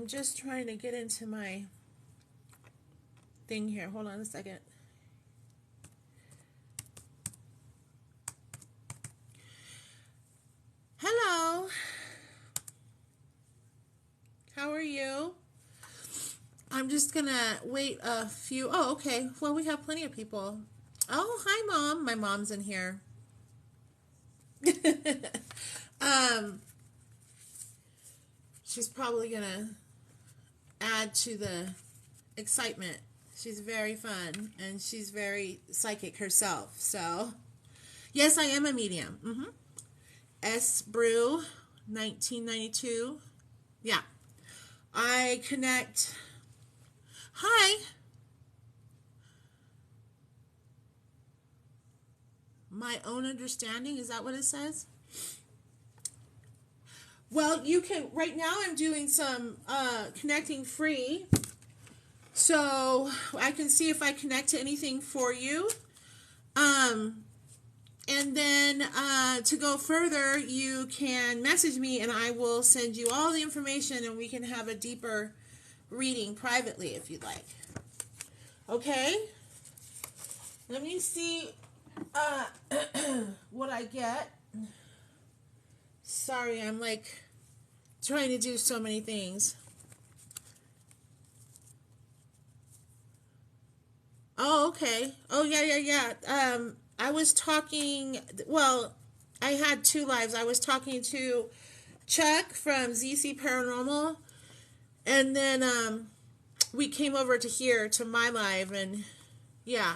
I'm just trying to get into my thing here. Hold on a second. Hello. How are you? I'm just going to wait a few. Oh, okay. Well, we have plenty of people. Oh, hi, Mom. My mom's in here. um, she's probably going to add to the excitement. She's very fun, and she's very psychic herself. So, yes, I am a medium. S. Brew, 1992. Yeah. I connect. Hi. My own understanding. Is that what it says? Well, you can. Right now, I'm doing some connecting free. So I can see if I connect to anything for you. And then to go further, you can message me and I will send you all the information and we can have a deeper reading privately if you'd like. Okay? Let me see what I get. Sorry, I'm like trying to do so many things. Oh, okay. Oh, yeah. I was talking, well, I had two lives. I was talking to Chuck from ZC Paranormal, and then we came over to here to my live, and yeah.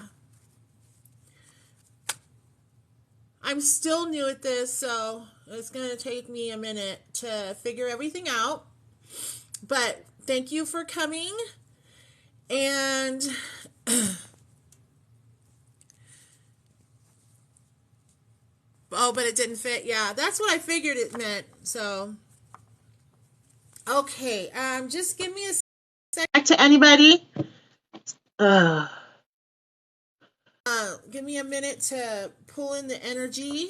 I'm still new at this, so it's going to take me a minute to figure everything out. But thank you for coming, and oh, but it didn't fit. Yeah, that's what I figured it meant. So, okay. Just give me a sec. Back to anybody. Uh, give me a minute to pull in the energy.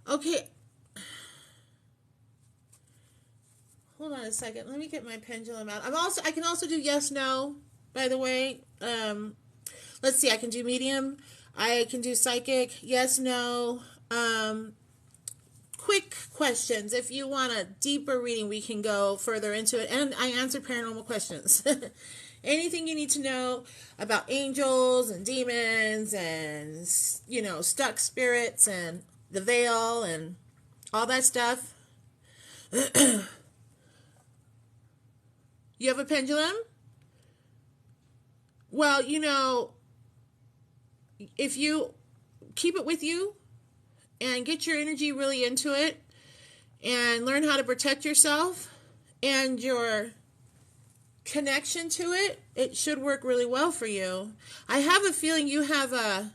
Okay. Hold on a second. Let me get my pendulum out. I can also do yes, no, by the way. Let's see. I can do medium. I can do psychic. Yes, no. Quick questions. If you want a deeper reading, we can go further into it. And I answer paranormal questions. Anything you need to know about angels and demons and, stuck spirits and the veil and all that stuff. You have a pendulum? Well, if you keep it with you and get your energy really into it and learn how to protect yourself and your connection to it, it should work really well for you. I have a feeling you have a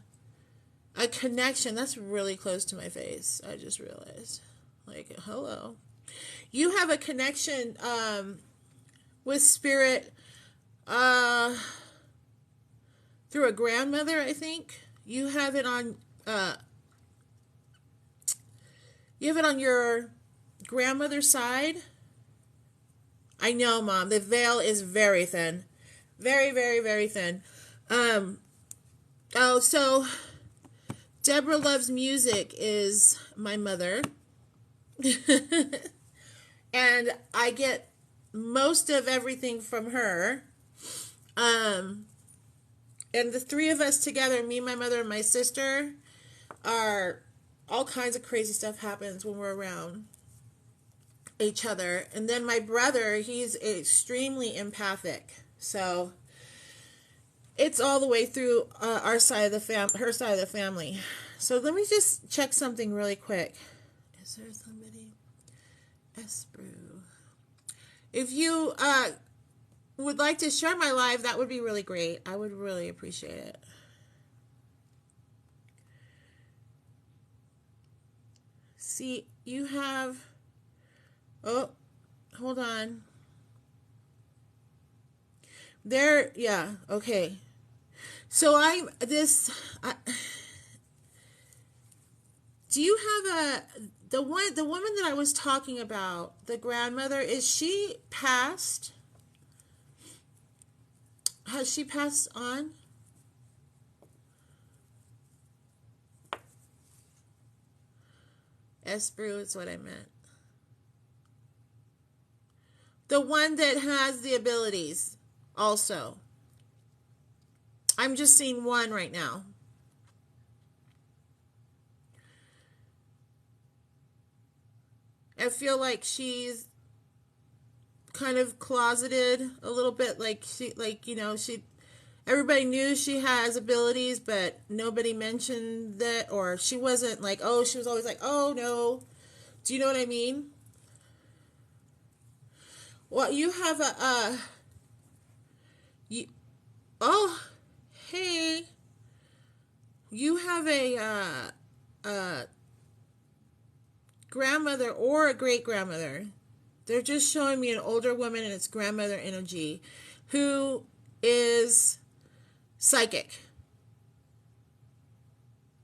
connection. That's really close to my face. I just realized. Like, hello. You have a connection with spirit through a grandmother, I think. You have it on your grandmother's side. I know, Mom. The veil is very thin. Very, very, very thin. So Deborah Loves Music is my mother. And I get most of everything from her. And the three of us together, me, my mother, and my sister, are all kinds of crazy stuff happens when we're around each other. And then my brother, he's extremely empathic. So it's all the way through her side of the family. So let me just check something really quick. Is there somebody? Esbrew. If you would like to share my live, that would be really great. I would really appreciate it. See, you have... Oh, hold on. There, yeah, okay. So Do you have the woman that I was talking about, the grandmother, is she passed? Has she passed on? Esbrew is what I meant. The one that has the abilities also. I'm just seeing one right now. I feel like she's kind of closeted a little bit, like everybody knew she has abilities, but nobody mentioned that, or she wasn't like, oh, she was always like, oh no. Do you know what I mean? Well, you have oh, hey, you have a grandmother or a great grandmother. They're just showing me an older woman and it's grandmother energy who is psychic.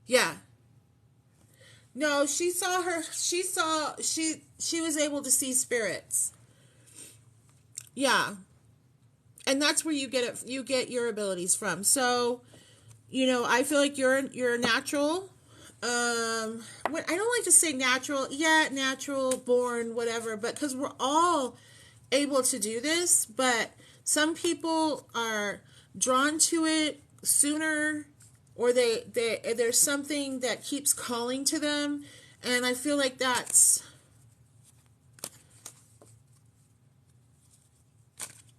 Yeah. No, she was able to see spirits. Yeah. And that's where you get your abilities from. So, I feel like you're natural. I don't like to say natural. Yeah, natural, born, whatever, but because we're all able to do this, but some people are drawn to it sooner, or there's something that keeps calling to them, and I feel like that's...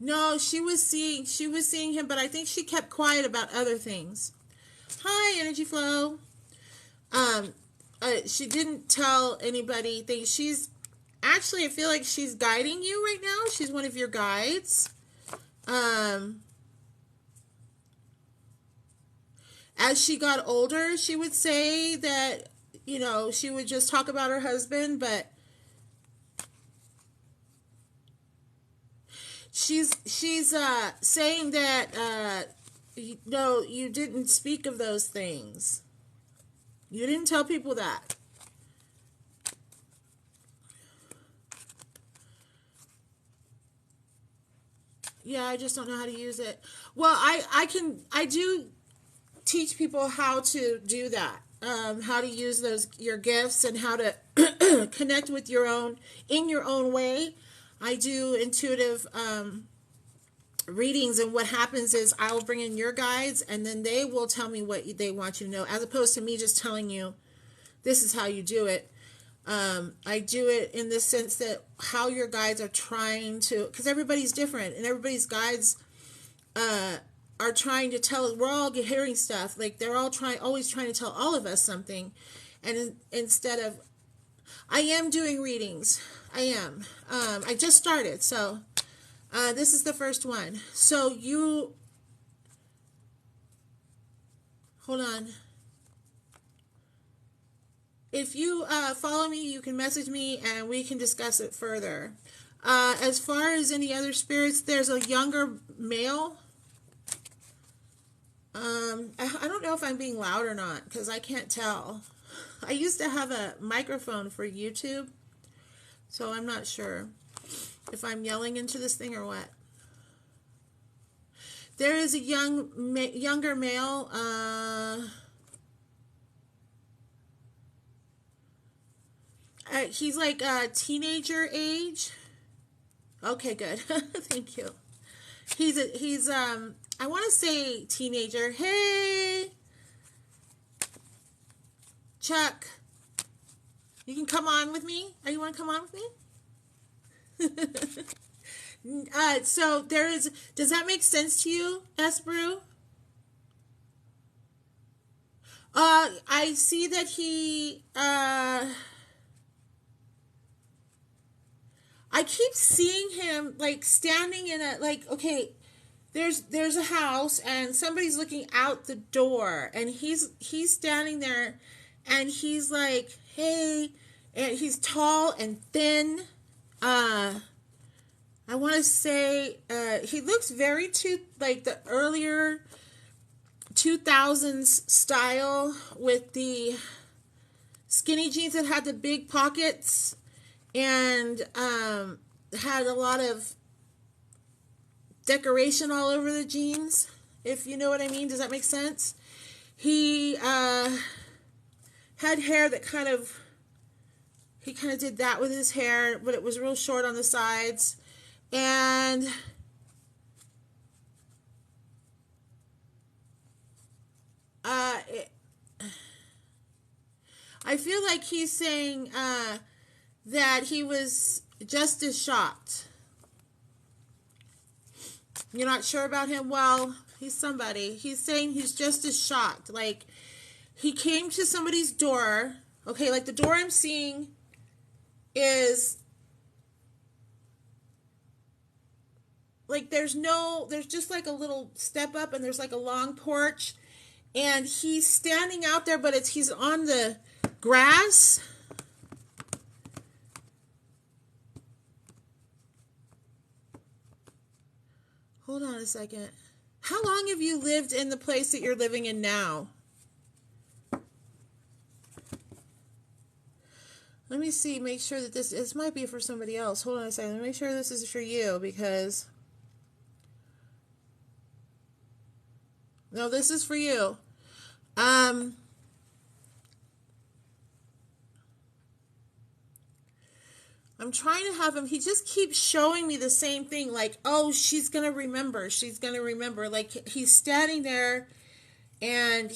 No, she was seeing him, but I think she kept quiet about other things. Hi, Energy Flow. She didn't tell anybody things. She's actually, I feel like she's guiding you right now. She's one of your guides. As she got older, she would say that, she would just talk about her husband, but she's saying that, no, you didn't speak of those things. You didn't tell people that. Yeah, I just don't know how to use it. Well, I do teach people how to do that. How to use your gifts and how to connect with in your own way. I do intuitive readings, and what happens is I will bring in your guides, and then they will tell me what they want you to know, as opposed to me just telling you this is how you do it. I do it in the sense that how your guides are trying to, because everybody's different, and everybody's guides are trying to tell us. We're all hearing stuff, like they're all always trying to tell all of us something, and instead of, I am doing readings. I am. I just started, so this is the first one. So hold on. If you follow me, you can message me and we can discuss it further. As far as any other spirits, there's a younger male. I don't know if I'm being loud or not, because I can't tell. I used to have a microphone for YouTube, so I'm not sure if I'm yelling into this thing or what. There is a younger male. He's like teenager age. Okay, good. Thank you. He's I want to say teenager. Hey, Chuck, you can come on with me. You want to come on with me? So does that make sense to you, Esbrew? I see that he, I keep seeing him like standing in okay, there's a house and somebody's looking out the door, and he's standing there, and he's like, hey, and he's tall and thin. I want to say he looks very like the earlier 2000s style with the skinny jeans that had the big pockets and had a lot of decoration all over the jeans, if you know what I mean. Does that make sense? He had hair that he kind of did that with his hair, but it was real short on the sides. And I feel like he's saying that he was just as shocked. You're not sure about him? Well, he's somebody. He's saying he's just as shocked. Like, he came to somebody's door. Okay, like the door I'm seeing is like there's just like a little step up and there's like a long porch. And he's standing out there, but he's on the grass. Hold on a second. How long have you lived in the place that you're living in now? Let me see, make sure that this might be for somebody else. Hold on a second. Let me make sure this is for you, because no, this is for you. I'm trying to have him, he just keeps showing me the same thing, like, oh, she's going to remember. Like, he's standing there, and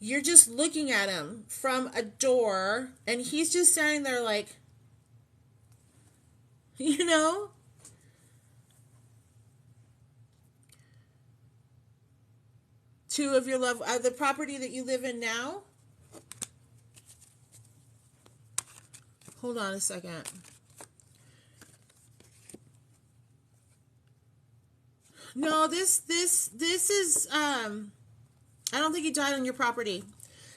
you're just looking at him from a door, and he's just standing there like, you know? Two of your the property that you live in now? Hold on a second. No, this is I don't think he died on your property.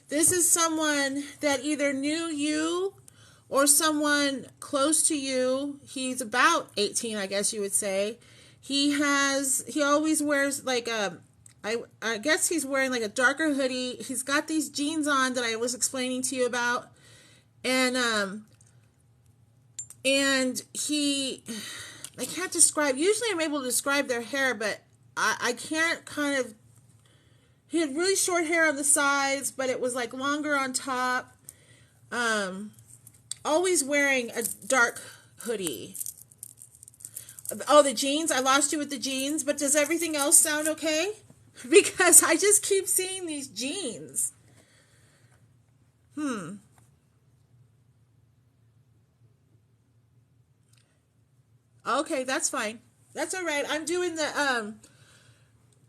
This is someone that either knew you or someone close to you. He's about 18, I guess you would say. He always wears like I guess he's wearing like a darker hoodie. He's got these jeans on that I was explaining to you about. And I can't describe, usually I'm able to describe their hair, but I can't he had really short hair on the sides, but it was like longer on top. Always wearing a dark hoodie. Oh, the jeans, I lost you with the jeans, but does everything else sound okay? Because I just keep seeing these jeans. Okay, that's fine. That's all right. I'm doing the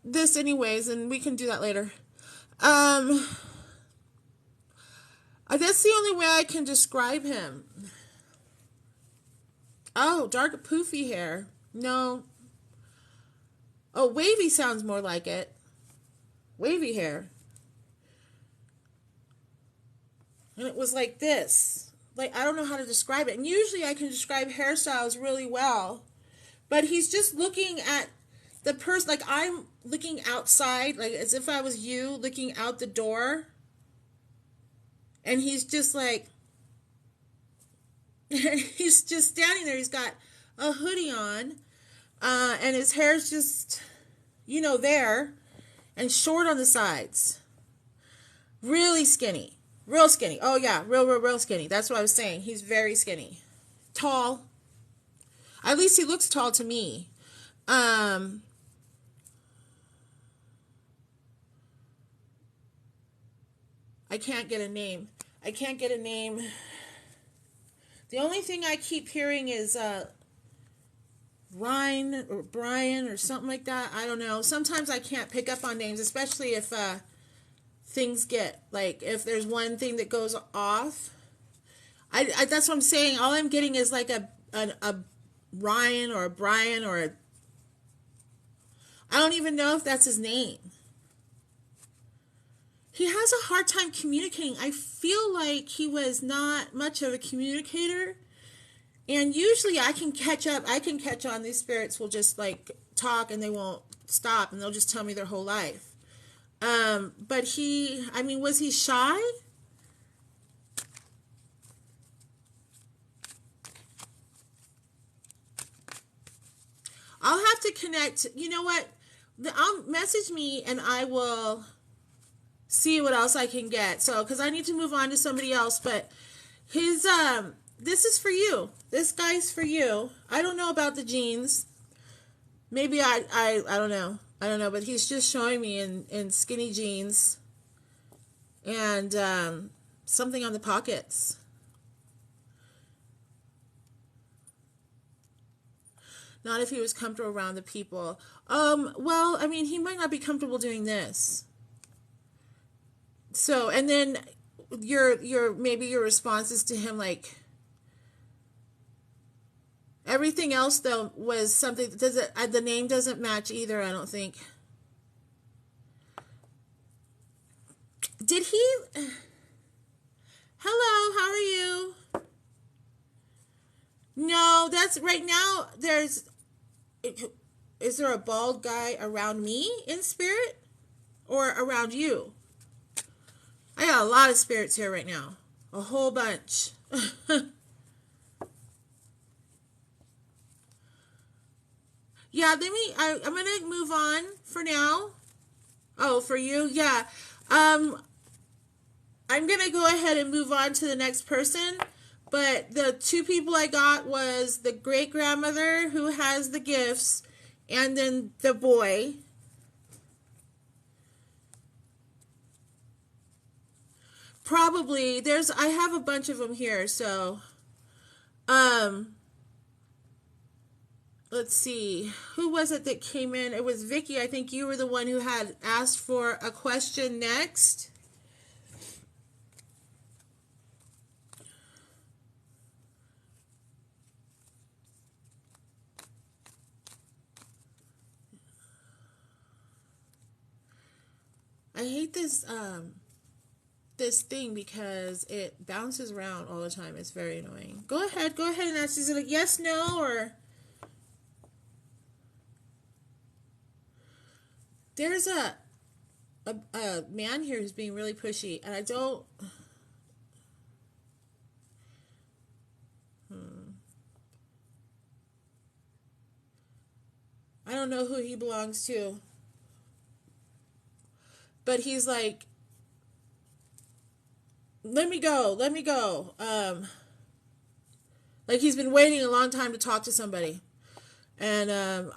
this anyways, and we can do that later. That's the only way I can describe him. Oh, dark poofy hair. No. Oh, wavy sounds more like it. Wavy hair. And it was like this. Like, I don't know how to describe it. And usually I can describe hairstyles really well. But he's just looking at the person, like I'm looking outside, like as if I was you looking out the door. And he's just like, he's just standing there. He's got a hoodie on. And his hair's just, there. And short on the sides. Really skinny. Real skinny. Oh, yeah. Real skinny. That's what I was saying. He's very skinny. Tall. At least he looks tall to me. I can't get a name. The only thing I keep hearing is Ryan or Brian or something like that. I don't know. Sometimes I can't pick up on names, especially if things get, like, if there's one thing that goes off. I that's what I'm saying. All I'm getting is like a Ryan or a Brian I don't even know if that's his name. He has a hard time communicating. I feel like he was not much of a communicator. And usually I can catch on. These spirits will just like talk and they won't stop and they'll just tell me their whole life. But was he shy? I'll have to connect. You know what? I'll message me and I will see what else I can get. So, because I need to move on to somebody else, but his, this is for you. This guy's for you. I don't know about the jeans. Maybe I don't know. I don't know, but he's just showing me in skinny jeans and something on the pockets. Not if he was comfortable around the people. Well, I mean, he might not be comfortable doing this. So, and then maybe your responses to him, like, everything else though was something. The name doesn't match either, I don't think. Did he? Hello, how are you? No, that's right now. Is there a bald guy around me in spirit or around you? I got a lot of spirits here right now. A whole bunch. Yeah, I'm going to move on for now. Oh, for you? Yeah. I'm going to go ahead and move on to the next person. But the two people I got was the great-grandmother who has the gifts and then the boy. Probably. I have a bunch of them here, so let's see. Who was it that came in? It was Vicky. I think you were the one who had asked for a question next. I hate this thing because it bounces around all the time. It's very annoying. Go ahead and ask. Is it a yes, no, or there's a man here who's being really pushy, and I don't. I don't know who he belongs to, but he's like, let me go. Like he's been waiting a long time to talk to somebody, and and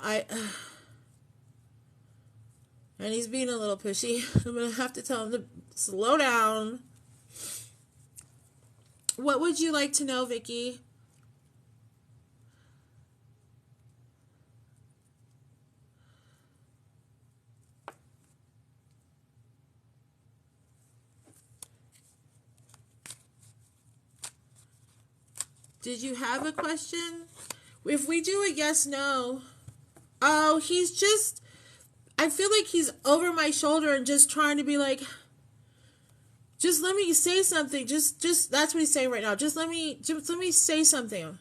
he's being a little pushy. I'm gonna have to tell him to slow down. What would you like to know, Vicky? Did you have a question? If we do a yes, no. Oh, he's just, I feel like he's over my shoulder and just trying to be like, just let me say something. Just that's what he's saying right now. Just let me say something.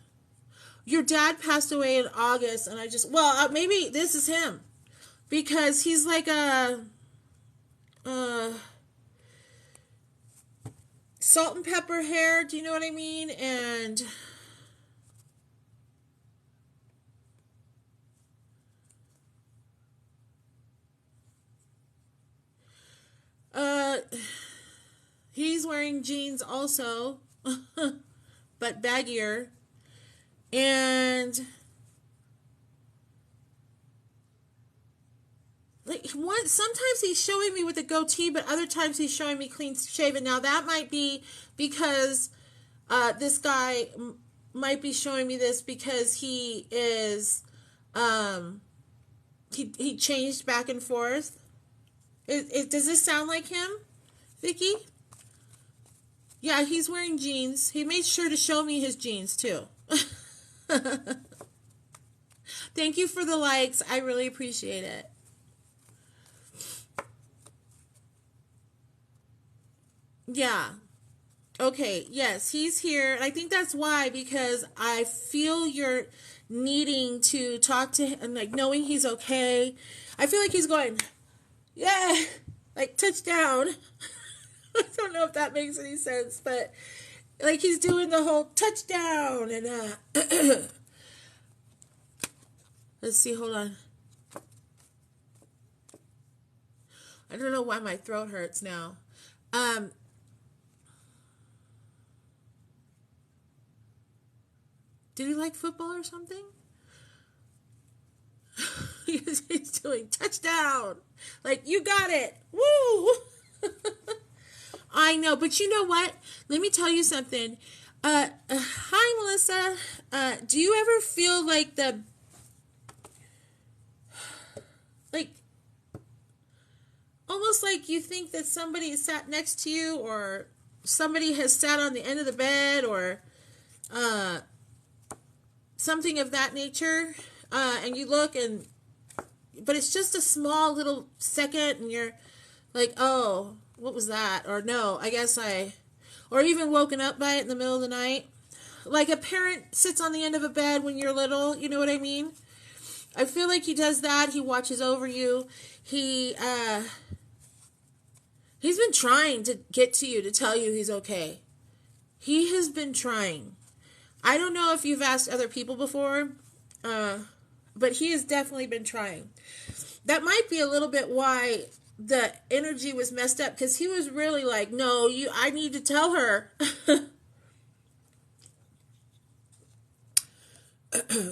Your dad passed away in August, and maybe this is him, because he's like a salt and pepper hair. Do you know what I mean? And he's wearing jeans also, but baggier. And like sometimes he's showing me with a goatee, but other times he's showing me clean shaven. Now that might be because this guy might be showing me this because he is he changed back and forth. Does this sound like him, Vicky? Yeah, he's wearing jeans. He made sure to show me his jeans too. Thank you for the likes. I really appreciate it. Yeah. Okay. Yes, he's here. I think that's why, because I feel you're needing to talk to him, like knowing he's okay. I feel like he's going, yeah, like touchdown. I don't know if that makes any sense, but like he's doing the whole touchdown and Let's see, hold on. I don't know why my throat hurts now. Did he like football or something? He's doing touchdown. Like, you got it. Woo! I know, but you know what? Let me tell you something. Hi, Melissa. Do you ever feel like almost like you think that somebody has sat next to you, or somebody has sat on the end of the bed, or something of that nature, and you look, but it's just a small little second, and you're like, oh, what was that? Or no, or even woken up by it in the middle of the night. Like a parent sits on the end of a bed when you're little, you know what I mean? I feel like he does that. He watches over you. He's been trying to get to you to tell you he's okay. He has been trying. I don't know if you've asked other people before, but he has definitely been trying. That might be a little bit why the energy was messed up, because he was really like, no, I need to tell her.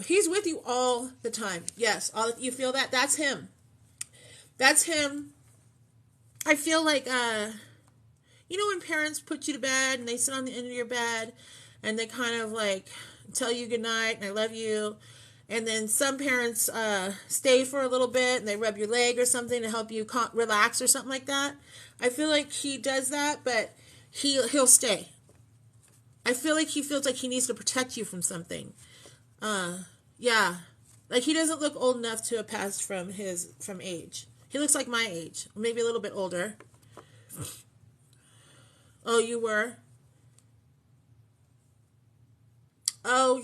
He's with you all the time. Yes, you feel that? That's him. That's him. I feel like, when parents put you to bed and they sit on the end of your bed and they kind of like tell you goodnight and I love you. And then some parents stay for a little bit and they rub your leg or something to help you relax or something like that. I feel like he does that, but he'll stay. I feel like he feels like he needs to protect you from something. Yeah. Like he doesn't look old enough to have passed from age. He looks like my age, maybe a little bit older. Oh, you were? Oh,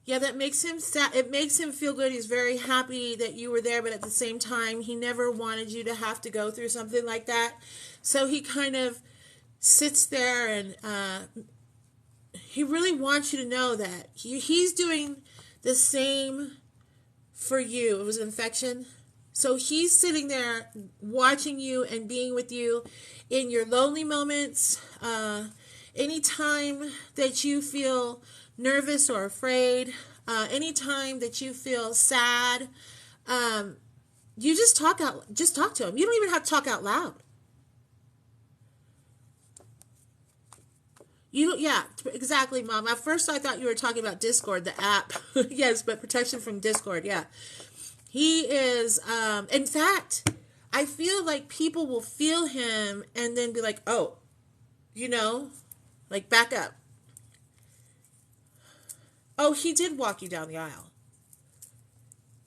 yeah, that makes him sad. It makes him feel good. He's very happy that you were there, but at the same time, he never wanted you to have to go through something like that. So he kind of sits there and he really wants you to know that he's doing the same for you. It was an infection. So he's sitting there watching you and being with you in your lonely moments. Anytime that you feel nervous or afraid, anytime that you feel sad, you just talk to him. You don't even have to talk out loud. Yeah, exactly, Mom. At first I thought you were talking about Discord, the app. Yes, but protection from Discord, yeah. He is, in fact, I feel like people will feel him and then be like, oh, like back up. Oh, he did walk you down the aisle.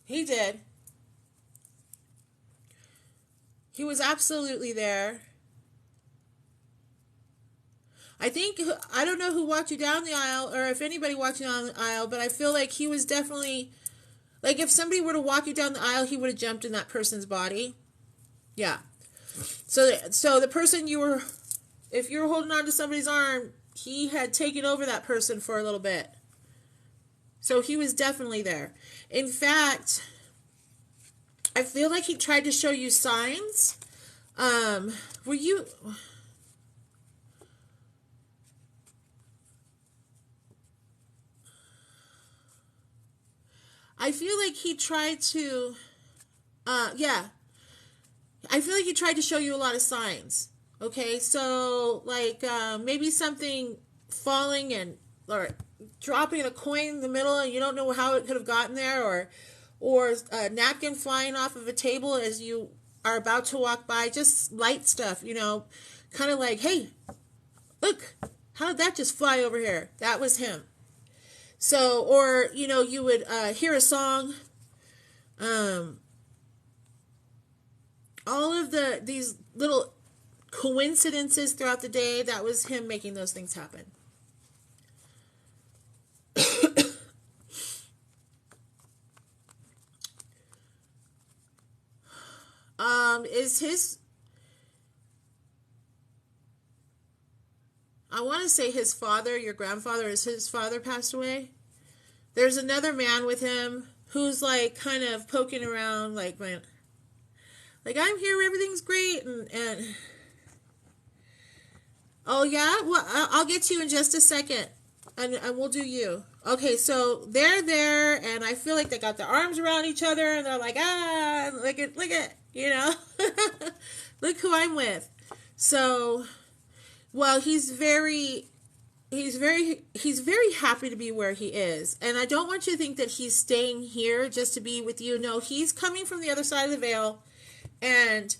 He did. He was absolutely there. I don't know who walked you down the aisle or if anybody walked you down the aisle, but I feel like he was definitely, like if somebody were to walk you down the aisle, he would have jumped in that person's body. Yeah. So the person if you were holding on to somebody's arm, he had taken over that person for a little bit. So he was definitely there. In fact, I feel like he tried to show you signs. Were you... I feel like he tried to... yeah. I feel like he tried to show you a lot of signs. Okay, so like maybe something falling or dropping a coin in the middle and you don't know how it could have gotten there, or a napkin flying off of a table as you are about to walk by. Just light stuff, kind of like, hey, look, how did that just fly over here? That was him. So, or you would hear a song. All of these little coincidences throughout the day, that was him making those things happen. I want to say his father, your grandfather, is his father passed away. There's another man with him who's like kind of poking around, like, man, like, I'm here, everything's great, and oh yeah, well, I'll get to you in just a second, and we'll do you. Okay, so they're there, and I feel like they got their arms around each other, and they're like, look at, you know, look who I'm with. So, well, he's very happy to be where he is, and I don't want you to think that he's staying here just to be with you. No, he's coming from the other side of the veil and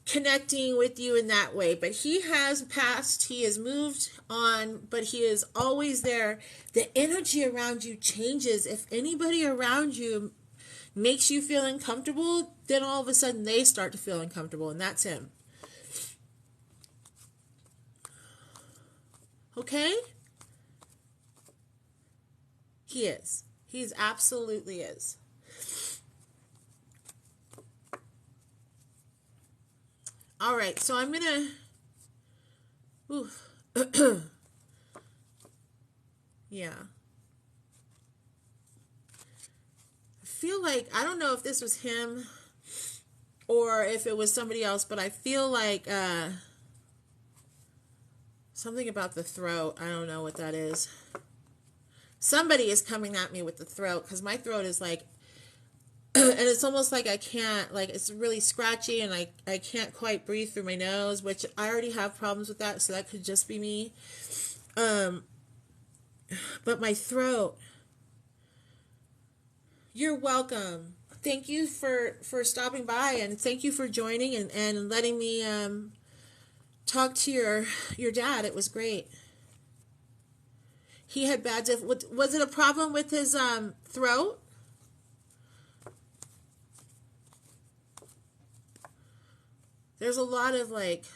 connecting with you in that way. But he has passed, he has moved on, but he is always there. The energy around you changes. If anybody around you makes you feel uncomfortable, then all of a sudden they start to feel uncomfortable, and that's him. Okay? He is. He's absolutely is. All right, so I'm gonna. Yeah. I feel like, I don't know if this was him or if it was somebody else, but I feel like something about the throat. I don't know what that is. Somebody is coming at me with the throat, because my throat is like, and it's almost like I can't, like, it's really scratchy, and I can't quite breathe through my nose, which I already have problems with that, so that could just be me. But my throat. You're welcome. Thank you for stopping by, and thank you for joining and letting me talk to your dad. It was great. He had bad was it a problem with his throat? There's a lot of like,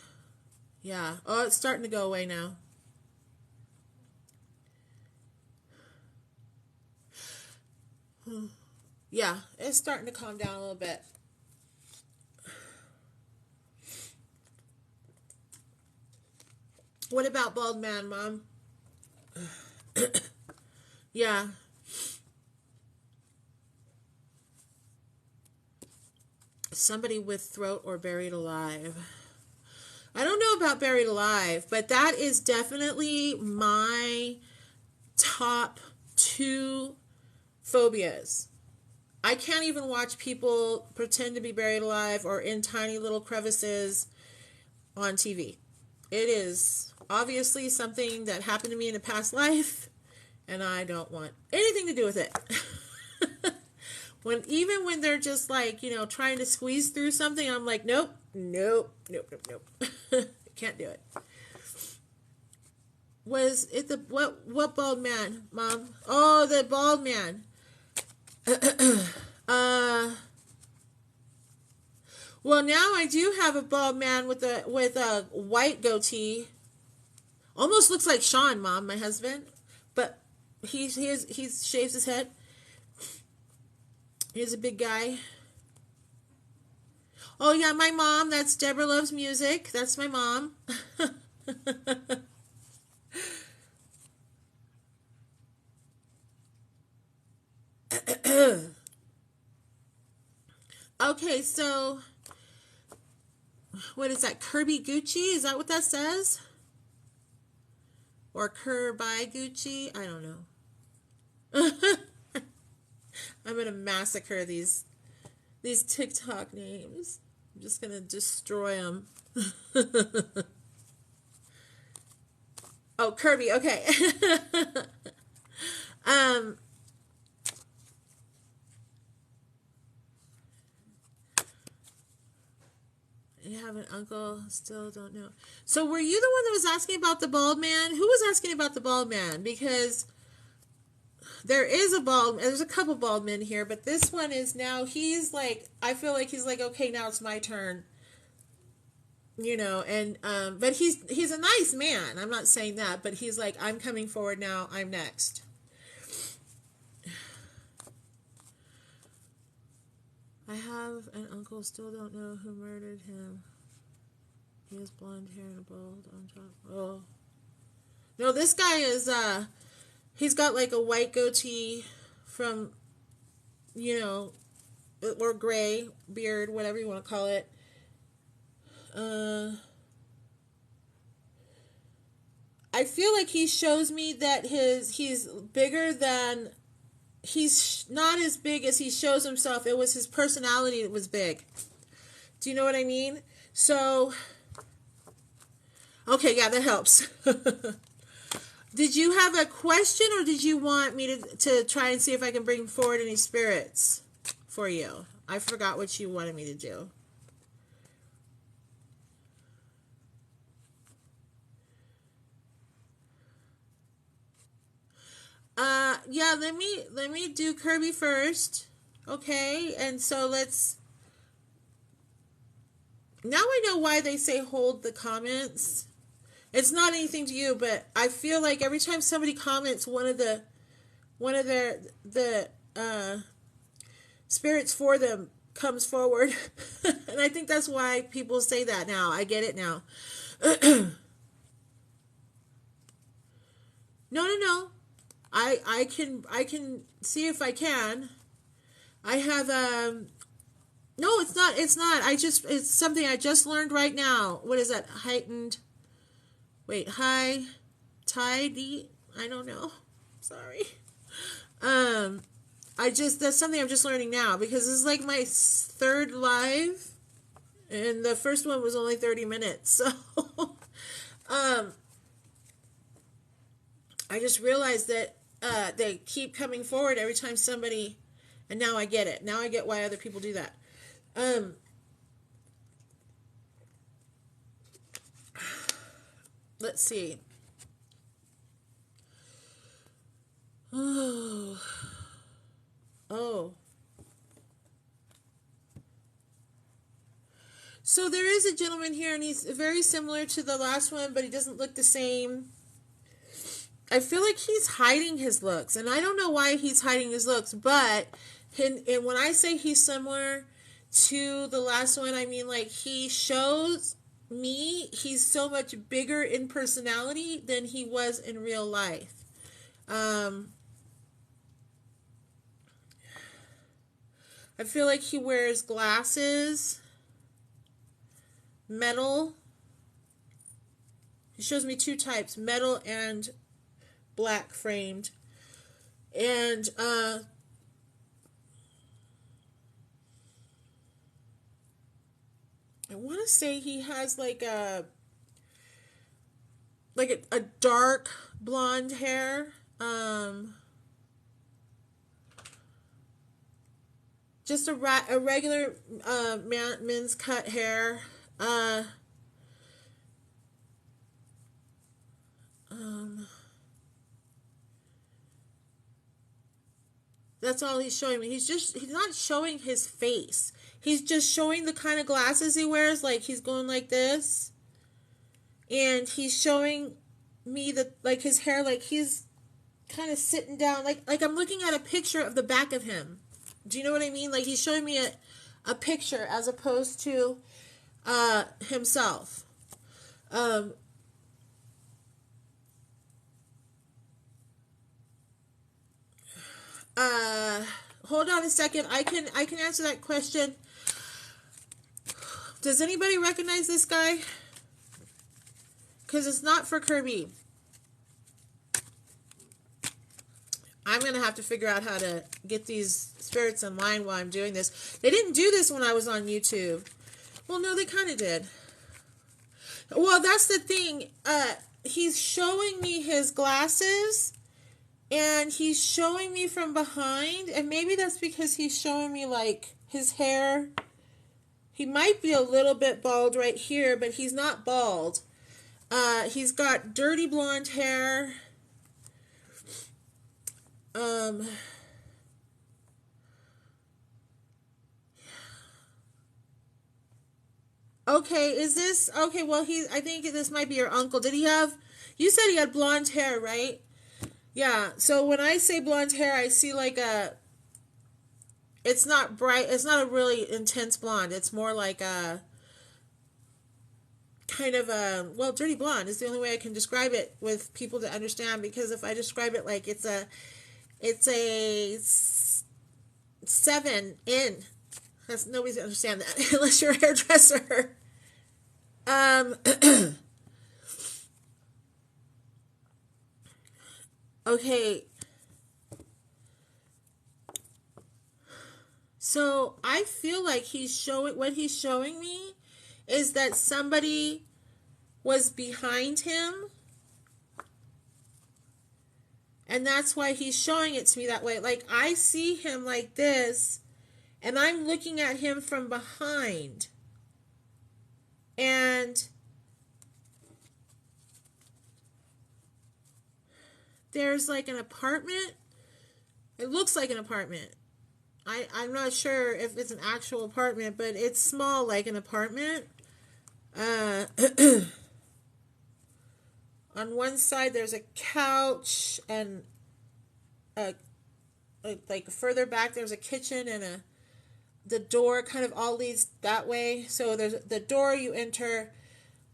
yeah. Oh, it's starting to go away now. Yeah, it's starting to calm down a little bit. What about bald man, Mom? Yeah. Somebody with throat or buried alive. I don't know about buried alive, but that is definitely my top 2 phobias. I can't even watch people pretend to be buried alive or in tiny little crevices on TV. It is obviously something that happened to me in a past life, and I don't want anything to do with it. Even when they're just like, trying to squeeze through something, I'm like, nope. Can't do it. Was it the what bald man, Mom? Oh, the bald man. Well, now I do have a bald man with a white goatee. Almost looks like Sean, Mom, my husband, but he shaves his head. He's a big guy. Oh yeah, my mom. That's Deborah Loves Music. That's my mom. Okay, so what is that? Kirby Gucci? Is that what that says? Or Kirby Gucci? I don't know. I'm gonna massacre these TikTok names. I'm just gonna destroy them. Oh, Kirby. Okay. You have an uncle, still don't know. So were you the one that was asking about the bald man? Who was asking about the bald man? Because there's a couple bald men here, but this one is now, he's like, I feel like he's like, okay, now it's my turn. And but he's a nice man. I'm not saying that, but he's like, I'm coming forward now, I'm next. I have an uncle, still don't know who murdered him. He has blonde hair and a bald on top. Oh. No, this guy is, he's got like a white goatee from, you know, or gray beard, whatever you want to call it. I feel like he shows me that he's bigger than, he's not as big as he shows himself. It was his personality that was big. Do you know what I mean? So, okay, yeah, that helps. Did you have a question, or did you want me to try and see if I can bring forward any spirits for you? I forgot what you wanted me to do. Yeah, let me do Kirby first. Okay, and so now I know why they say hold the comments. It's not anything to you, but I feel like every time somebody comments, one of their spirits for them comes forward. And I think that's why people say that now. I get it now. No. I can see if I can. I have no, it's not. It's something I just learned right now. What is that? High tide? I don't know. Sorry. That's something I'm just learning now, because this is like my third live, and the first one was only 30 minutes. So, I just realized that they keep coming forward every time somebody, and now I get it. Now I get why other people do that. Let's see. Oh. So there is a gentleman here, and he's very similar to the last one, but he doesn't look the same. I feel like he's hiding his looks, and I don't know why he's hiding his looks, but and when I say he's similar to the last one, I mean like he shows me he's so much bigger in personality than he was in real life. I feel like he wears glasses, metal. He shows me two types, metal and black framed. And I want to say he has like a dark blonde hair. Just a regular men's cut hair. That's all he's showing me. He's not showing his face. He's just showing the kind of glasses he wears. Like he's going like this. And he's showing me like his hair, like he's kind of sitting down. Like I'm looking at a picture of the back of him. Do you know what I mean? Like he's showing me a picture as opposed to himself. Hold on a second. I can answer that question. Does anybody recognize this guy? Because it's not for Kirby. I'm going to have to figure out how to get these spirits in line while I'm doing this. They didn't do this when I was on YouTube. Well, no, they kind of did. Well, that's the thing. He's showing me his glasses, and he's showing me from behind, and maybe that's because he's showing me, like, his hair. He might be a little bit bald right here, but he's not bald. He's got dirty blonde hair. Okay, is this... Okay, well, I think this might be your uncle. Did he have... You said he had blonde hair, right? Yeah, so when I say blonde hair, I see like a... It's not bright. It's not a really intense blonde. It's more like a... kind of a, well, dirty blonde is the only way I can describe it with people to understand, because if I describe it like it's a 7 in, that's, nobody's gonna understand that unless you're a hairdresser. Okay. So I feel like what he's showing me is that somebody was behind him, and that's why he's showing it to me that way. Like, I see him like this, and I'm looking at him from behind, and there's like an apartment. It looks like an apartment. I'm not sure if it's an actual apartment, but it's small like an apartment. On one side there's a couch, and like further back there's a kitchen, and the door kind of all leads that way. So there's the door you enter,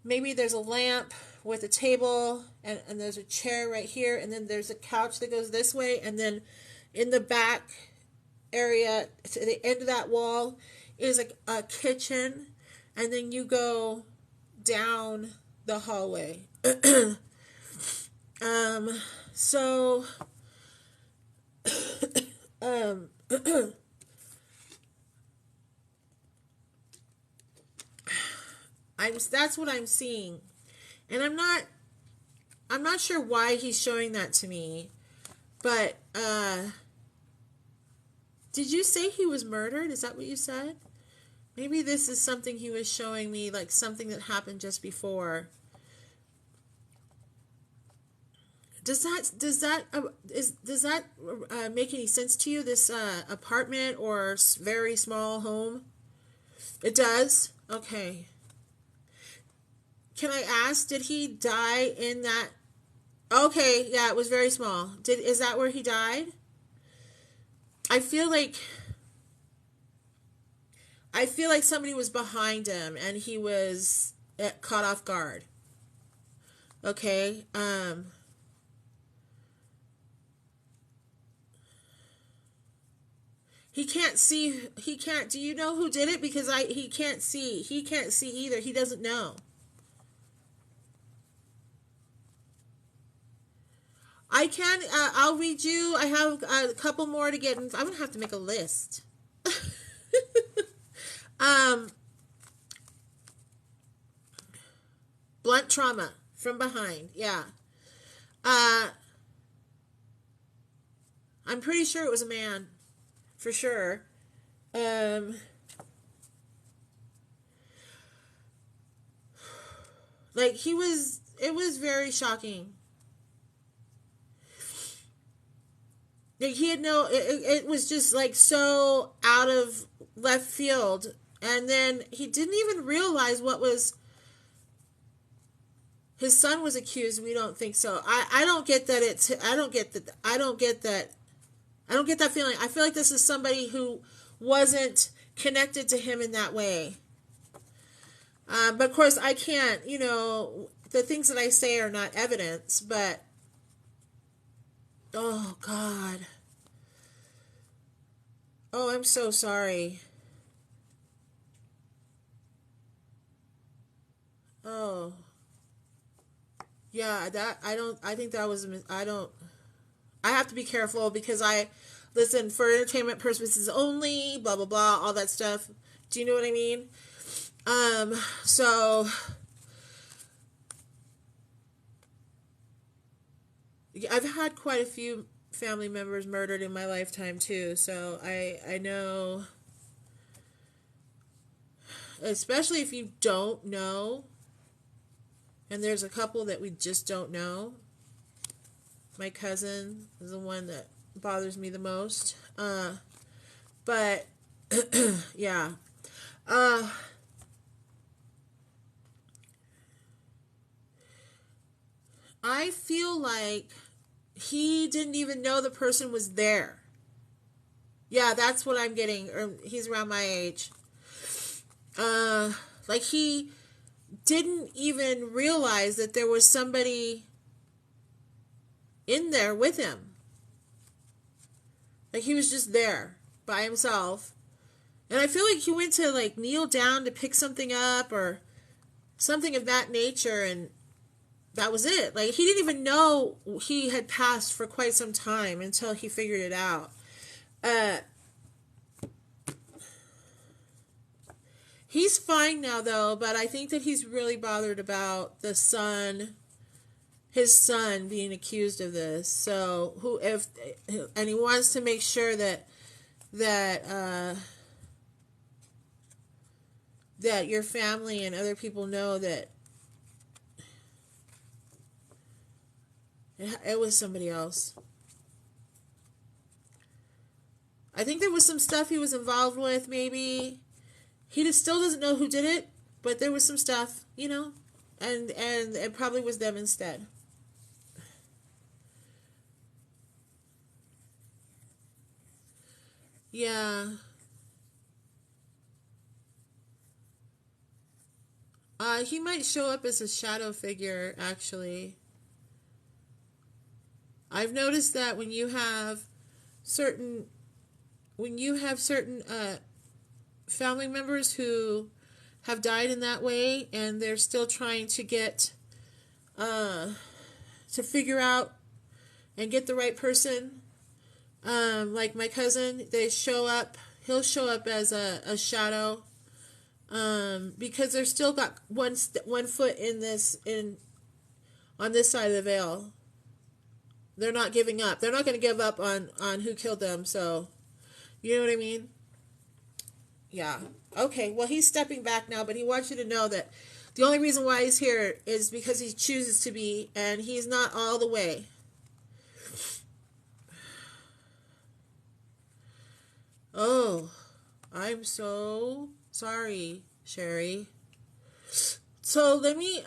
maybe there's a lamp with a table, and there's a chair right here, and then there's a couch that goes this way, and then in the back area to the end of that wall is a kitchen, and then you go down the hallway. So that's what I'm seeing, and I'm not sure why he's showing that to me, but did you say he was murdered? Is that what you said? Maybe this is something he was showing me, like something that happened just before. Does that make any sense to you? This apartment or very small home? It does? Okay. Can I ask, did he die in that? Okay, yeah, it was very small. Is that where he died? I feel like somebody was behind him and he was caught off guard. Okay. He can't see. Do you know who did it? Because he can't see. He can't see either. He doesn't know. I can. I'll read you. I have a couple more to get. I'm gonna have to make a list. Blunt trauma from behind. Yeah. I'm pretty sure it was a man, for sure. Like he was. It was very shocking. Like he had no. It was just like so out of left field, and then he didn't even realize what was. His son was accused. We don't think so. I don't get that. I don't get that. I don't get that feeling. I feel like this is somebody who wasn't connected to him in that way. But of course, I can't. The things that I say are not evidence. But oh God. Oh, I'm so sorry. Oh. Yeah, I think that was, I have to be careful because listen, for entertainment purposes only, blah, blah, blah, all that stuff. Do you know what I mean? So, I've had quite a few family members murdered in my lifetime too, so I know, especially if you don't know. And there's a couple that we just don't know. My cousin is the one that bothers me the most. But, yeah. I feel like he didn't even know the person was there. Yeah, that's what I'm getting. He's around my age. Like he didn't even realize that there was somebody in there with him. Like, he was just there by himself. And I feel like he went to, like, kneel down to pick something up or something of that nature, and that was it. Like, he didn't even know he had passed for quite some time until he figured it out. He's fine now, though, but I think that he's really bothered about his son being accused of this. So, and he wants to make sure that your family and other people know that it was somebody else. I think there was some stuff he was involved with, maybe. He just still doesn't know who did it, but there was some stuff, you know, and it probably was them instead. Yeah. He might show up as a shadow figure, actually. I've noticed that when you have certain family members who have died in that way, and they're still trying to get to figure out and get the right person. Like my cousin, he'll show up as a shadow, because they're still got one foot on this side of the veil. They're not giving up. They're not going to give up on who killed them. So, you know what I mean? Yeah. Okay, well, he's stepping back now, but he wants you to know that the only reason why he's here is because he chooses to be, and he's not all the way. Oh, I'm so sorry, Sherry. So let me,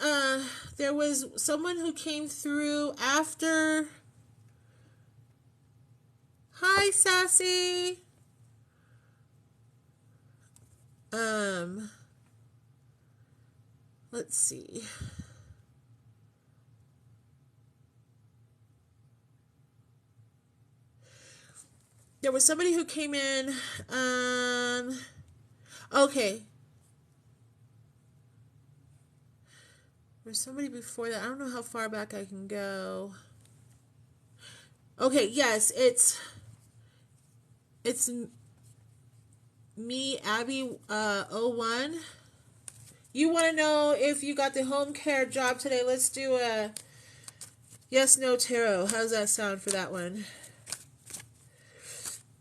there was someone who came through after. Hi, Sassy. Let's see. There was somebody who came in, okay. There's somebody before that. I don't know how far back I can go. Okay, yes, it's me, Abby, 01. You want to know if you got the home care job today? Let's do a yes, no tarot. How's that sound for that one?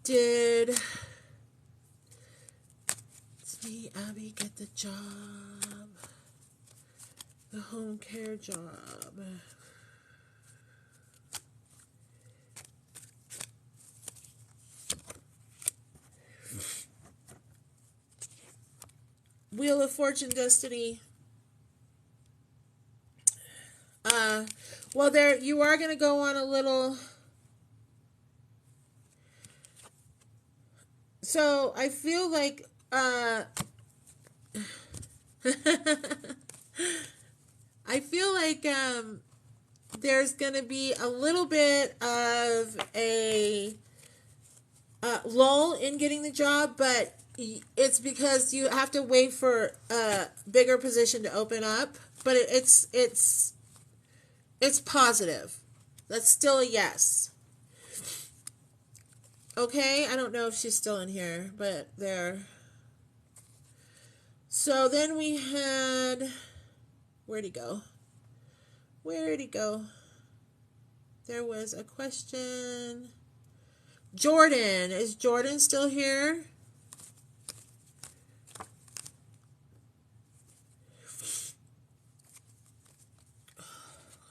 Did me, Abby, get the job? The home care job. Wheel of Fortune, Destiny. Well, there you are going to go on a little. So I feel like there's going to be a little bit of a lull in getting the job, but it's because you have to wait for a bigger position to open up. But it's positive. That's still a yes. Okay, I don't know if she's still in here, but there. So then we had, where'd he go? There was a question. Jordan, is Jordan still here?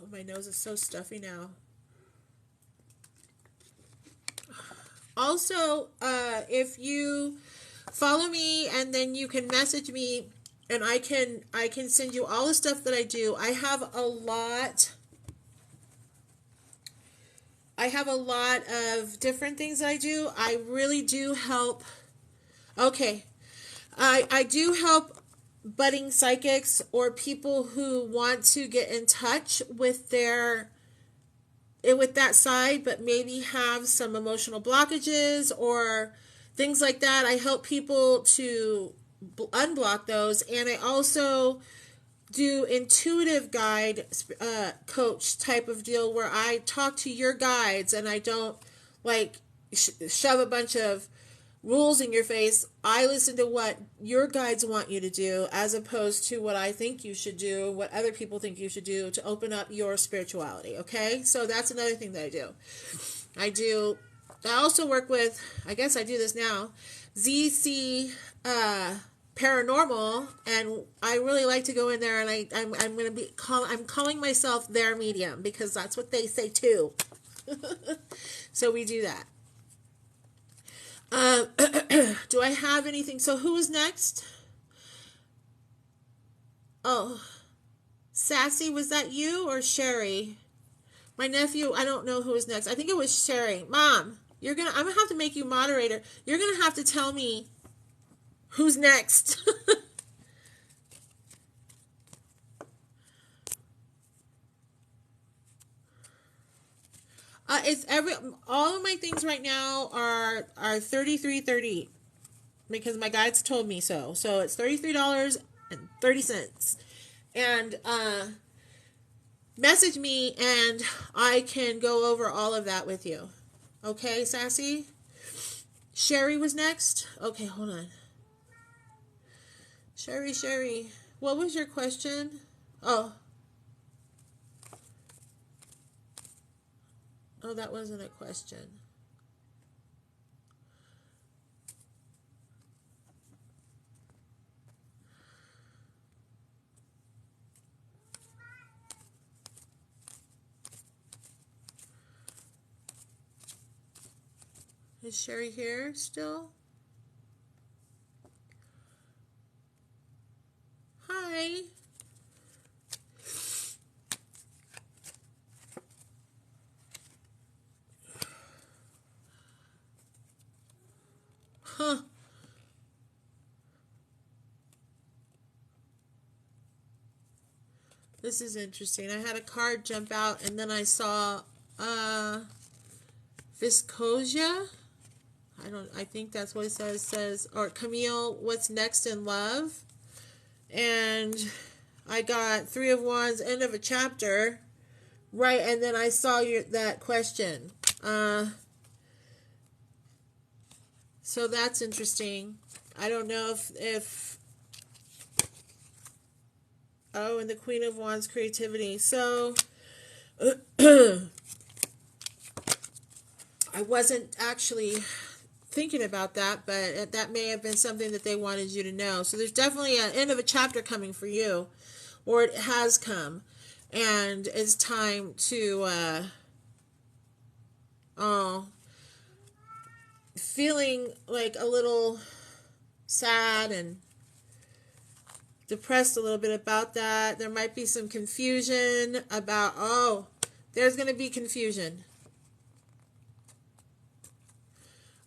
Oh, my nose is so stuffy now. Also, if you follow me and then you can message me and I can send you all the stuff that I do. I have a lot of different things that I do. I really do help. Okay. I do help budding psychics or people who want to get in touch with with that side, but maybe have some emotional blockages or things like that. I help people to unblock those, and I also do intuitive guide coach type of deal where I talk to your guides and I don't like shove a bunch of rules in your face. I listen to what your guides want you to do as opposed to what I think you should do, what other people think you should do to open up your spirituality. Okay, so that's another thing that I also work with, I guess I do this now, ZC Paranormal, and I really like to go in there, and I'm going to I'm calling myself their medium because that's what they say too. So we do that. Do I have anything? So who is next? Oh, Sassy, was that you or Sherry? My nephew, I don't know who is next. I think it was Sherry. Mom, I'm gonna have to make you moderator. You're gonna have to tell me who's next. It's all of my things right now are $33.30 because my guides told me so. So it's $33.30, and message me and I can go over all of that with you. Okay, Sassy? Sherry was next? Okay, hold on. Sherry, what was your question? Oh, that wasn't a question. Is Sherry here still? Hi. Huh. This is interesting. I had a card jump out and then I saw Viscosia. I think that's what it says, or Camille, what's next in love? And I got Three of Wands, end of a chapter, right? And then I saw that question. So that's interesting. I don't know if oh, and the Queen of Wands, creativity. So I wasn't actually thinking about that, but that may have been something that they wanted you to know. So there's definitely an end of a chapter coming for you, or it has come, and it's time to feeling like a little sad and depressed a little bit about that. There might be some confusion about, there's going to be confusion.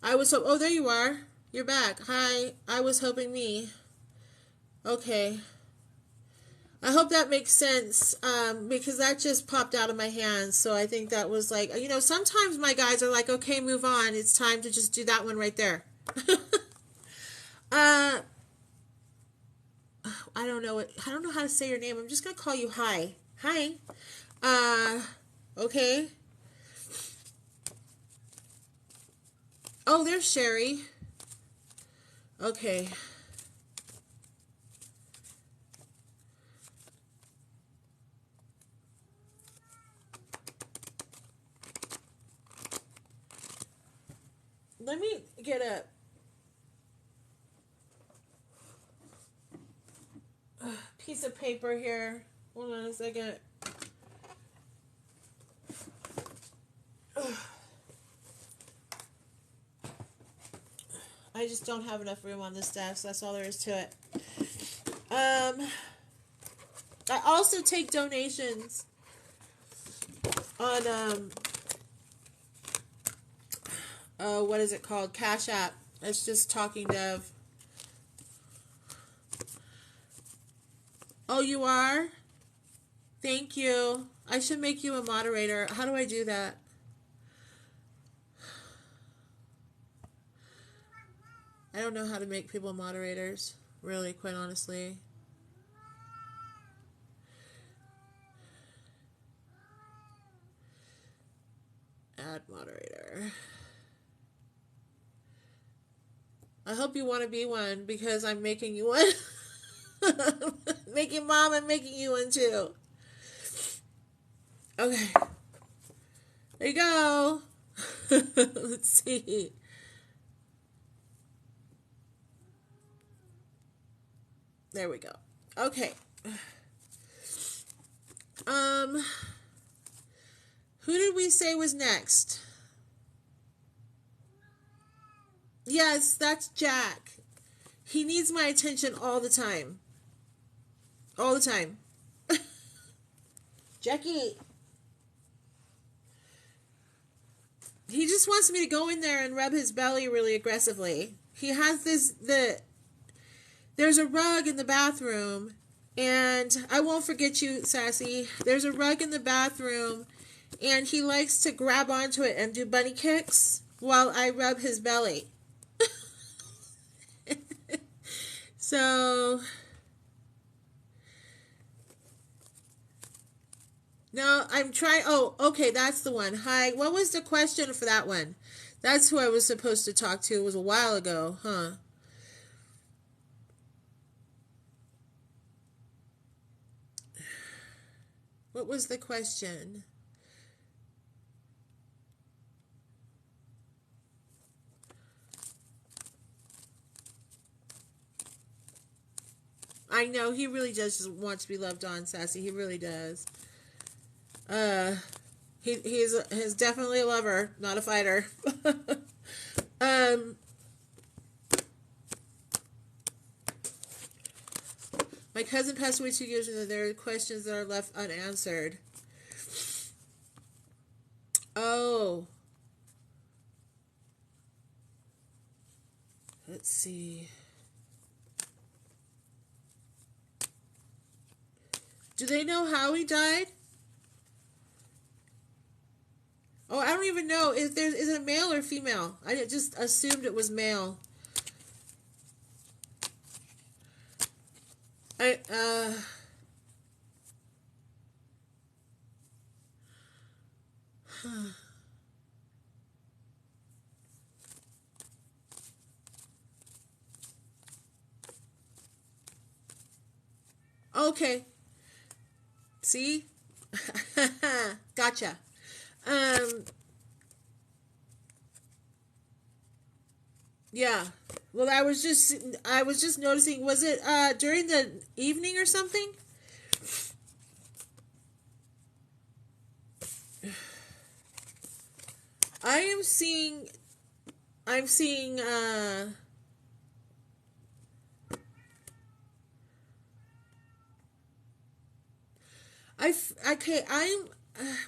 Oh, there you are. You're back. Hi. I was hoping me. Okay. I hope that makes sense, because that just popped out of my hands. So I think that was like, sometimes my guys are like, okay, move on. It's time to just do that one right there. I don't know how to say your name. I'm just going to call you Hi. Hi. Okay. Oh, there's Sherry. Okay. Let me get a piece of paper here. Hold on a second. I just don't have enough room on this desk. That's all there is to it. I also take donations on what is it called? Cash App. It's just Talking Dove. Oh, you are? Thank you. I should make you a moderator. How do I do that? I don't know how to make people moderators, really, quite honestly. Add moderator. I hope you want to be one because I'm making you one. Making mom and making you one too. Okay. There you go. Let's see. There we go. Okay. Who did we say was next? Yes, that's Jack. He needs my attention all the time. All the time. Jackie. He just wants me to go in there and rub his belly really aggressively. He has there's a rug in the bathroom, and I won't forget you, Sassy. There's a rug in the bathroom, and he likes to grab onto it and do bunny kicks while I rub his belly. So, no, I'm trying. Oh, okay, that's the one. Hi, what was the question for that one? That's who I was supposed to talk to. It was a while ago, huh? What was the question? I know, he really does just want to be loved on, Sassy. He really does. He's definitely a lover, not a fighter. My cousin passed away 2 years ago. There are questions that are left unanswered. Oh. Let's see. Do they know how he died? Oh, I don't even know. Is it male or female? I just assumed it was male. Okay. See? Gotcha. Yeah. Well, I was just noticing, was it during the evening or something? I'm seeing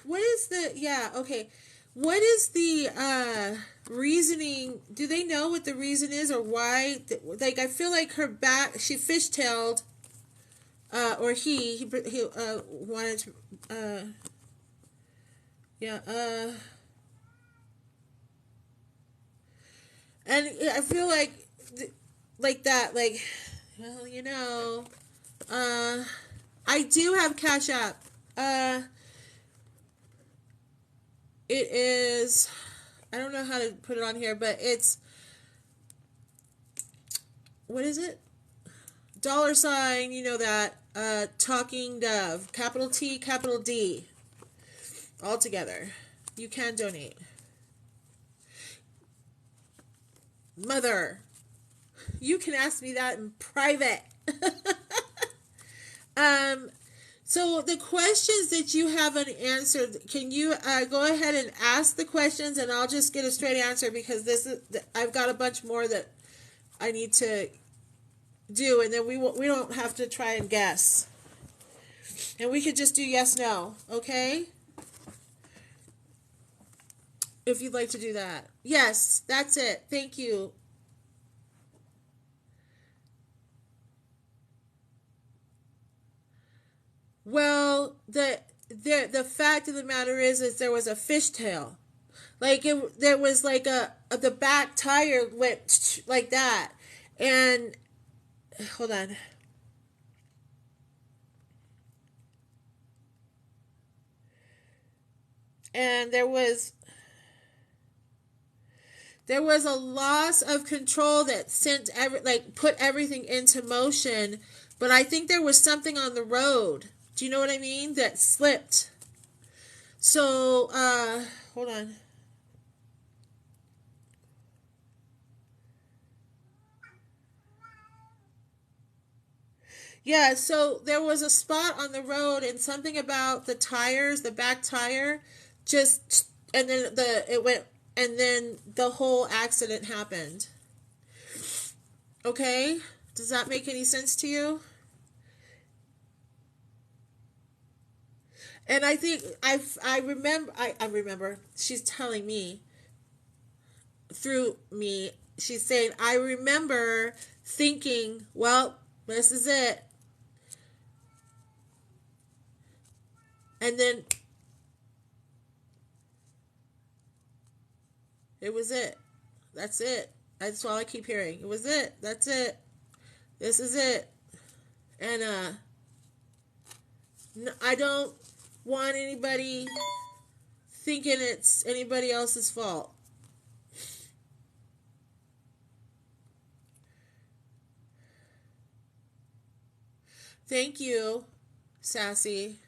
what is the, yeah, okay. What is the reasoning? Do they know what the reason is or why? Like, I feel like her back, she fishtailed, or he wanted to, yeah, and I feel like that, like, well, I do have Cash App. It is, I don't know how to put it on here, but it's, what is it? $, you know that, Talking Dove, capital T, capital D, all together. You can donate. Mother, you can ask me that in private. So the questions that you haven't answered, can you go ahead and ask the questions, and I'll just get a straight answer, because I've got a bunch more that I need to do, and then we don't have to try and guess, and we could just do yes no, okay? If you'd like to do that. Yes, that's it. Thank you. Well, the fact of the matter is there was a fishtail. Like there was like the back tire went like that, and hold on, and there was a loss of control that sent put everything into motion. But I think there was something on the road. Do you know what I mean? That slipped. So hold on. Yeah, so there was a spot on the road and something about the tires, the back tire, just and then it went and then the whole accident happened. Okay? Does that make any sense to you? And I think I remember she's telling me through me, she's saying I remember thinking, well, this is it. And then it was it. That's it. That's all I keep hearing. It was it. That's it. This is it. And I don't want anybody thinking it's anybody else's fault. Thank you, Sassy.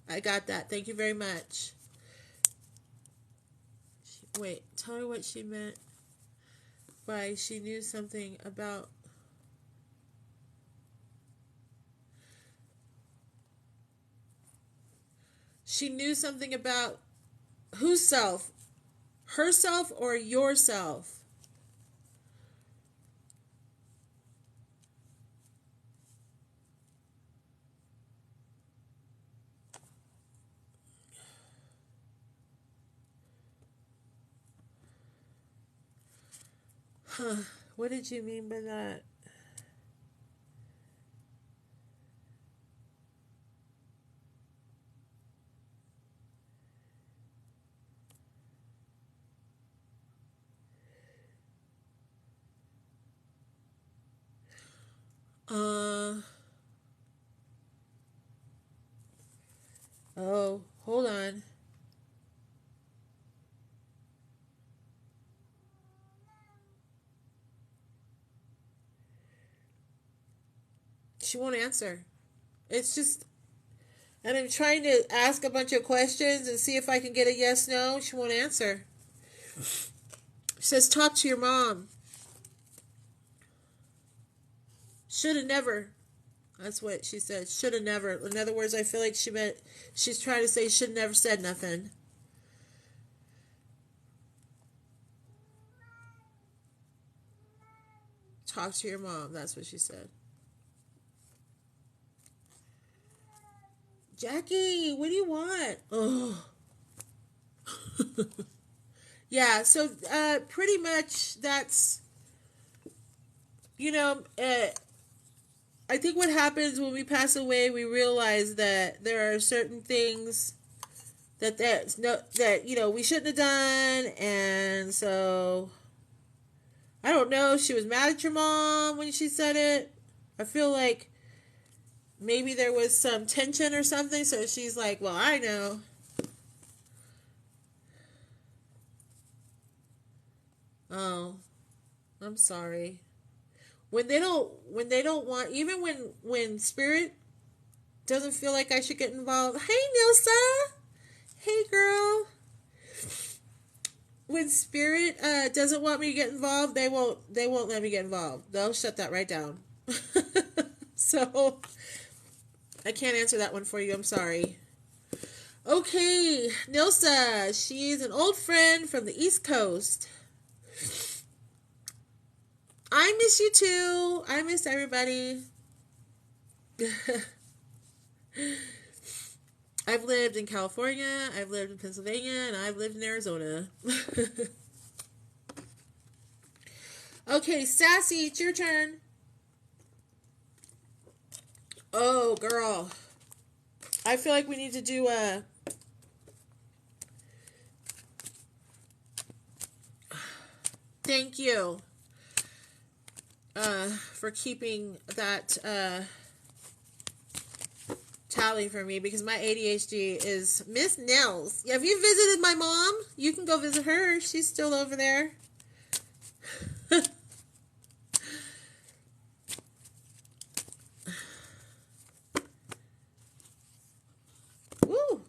I got that. Thank you very much. Wait, tell her what she meant by she knew something about. She knew something about whose self? Herself or yourself? Huh. What did you mean by that? Oh, hold on. She won't answer. It's just, and I'm trying to ask a bunch of questions and see if I can get a yes, no. She won't answer. She says, talk to your mom. Should have never. That's what she said. Should have never. In other words, I feel like she's trying to say should have never said nothing. Talk to your mom. That's what she said. Jackie, what do you want? Oh. Yeah, so pretty much that's, I think what happens when we pass away, we realize that there are certain things that we shouldn't have done, and so I don't know. She was mad at your mom when she said it. I feel like maybe there was some tension or something, so she's like, well, I know. Oh, I'm sorry. When they don't want, even when spirit doesn't feel like I should get involved. Hey, Nilsa. Hey, girl. When spirit doesn't want me to get involved, they won't let me get involved. They'll shut that right down. So I can't answer that one for you. I'm sorry. Okay, Nilsa. She's an old friend from the East Coast. I miss you too. I miss everybody. I've lived in California, I've lived in Pennsylvania, and I've lived in Arizona. Okay, Sassy, it's your turn. Oh, girl. I feel like we need to do a... Thank you for keeping that tally for me, because my ADHD is Miss Nels. Have you visited my mom? You can go visit her. She's still over there. Woo.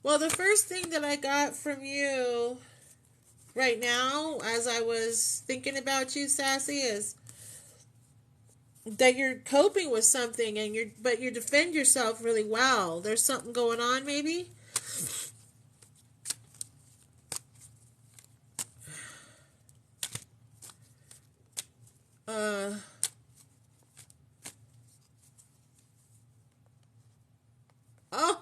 Well, the first thing that I got from you right now, as I was thinking about you, Sassy, is that you're coping with something, and but you defend yourself really well. There's something going on, maybe. Oh,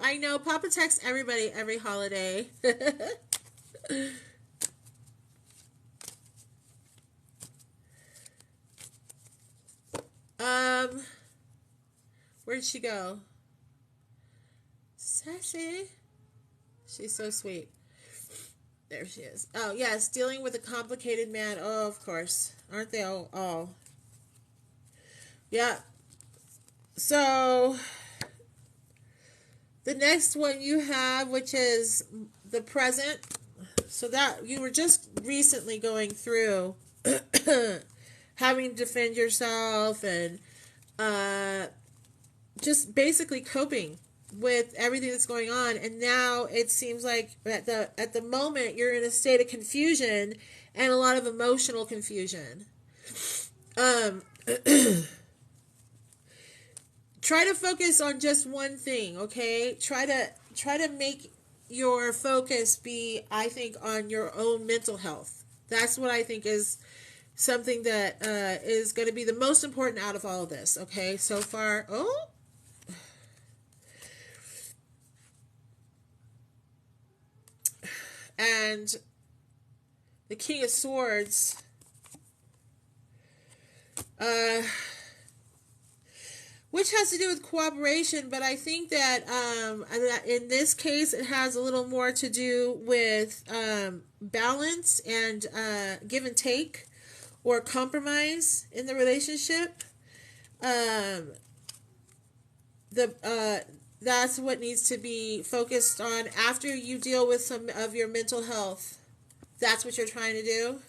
I know. Papa texts everybody every holiday. Where'd she go? Sassy. She's so sweet. There she is. Oh, yes, dealing with a complicated man. Oh, of course. Aren't they all? Yeah. So, the next one you have, which is the present. So that you were just recently going through having to defend yourself and just basically coping with everything that's going on, and now it seems like at the moment you're in a state of confusion and a lot of emotional confusion. Try to focus on just one thing, okay? Try to make your focus be, I think, on your own mental health. That's what I think is something that is going to be the most important out of all of this, okay? So far, and the King of Swords, which has to do with cooperation, but I think that in this case it has a little more to do with balance and give and take or compromise in the relationship. That's what needs to be focused on after you deal with some of your mental health. That's what you're trying to do.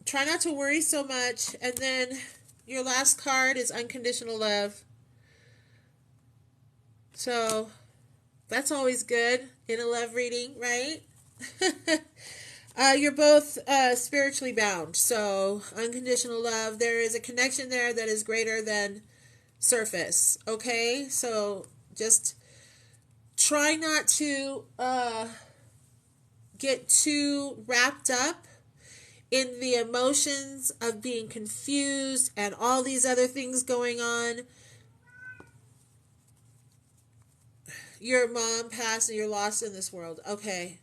Try not to worry so much. And then your last card is unconditional love. So that's always good in a love reading, right? You're both spiritually bound. So unconditional love, there is a connection there that is greater than surface. Okay? So just try not to get too wrapped up in the emotions of being confused and all these other things going on. Your mom passed and you're lost in this world. Okay.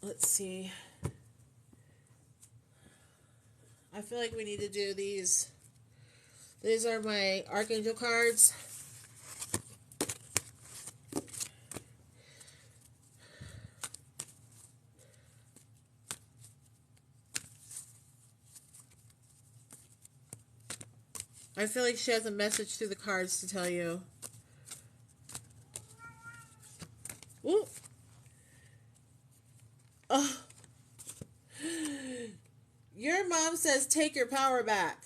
Let's see. I feel like we need to do these. These are my Archangel cards. I feel like she has a message through the cards to tell you. Ooh. Oh. Your mom says take your power back.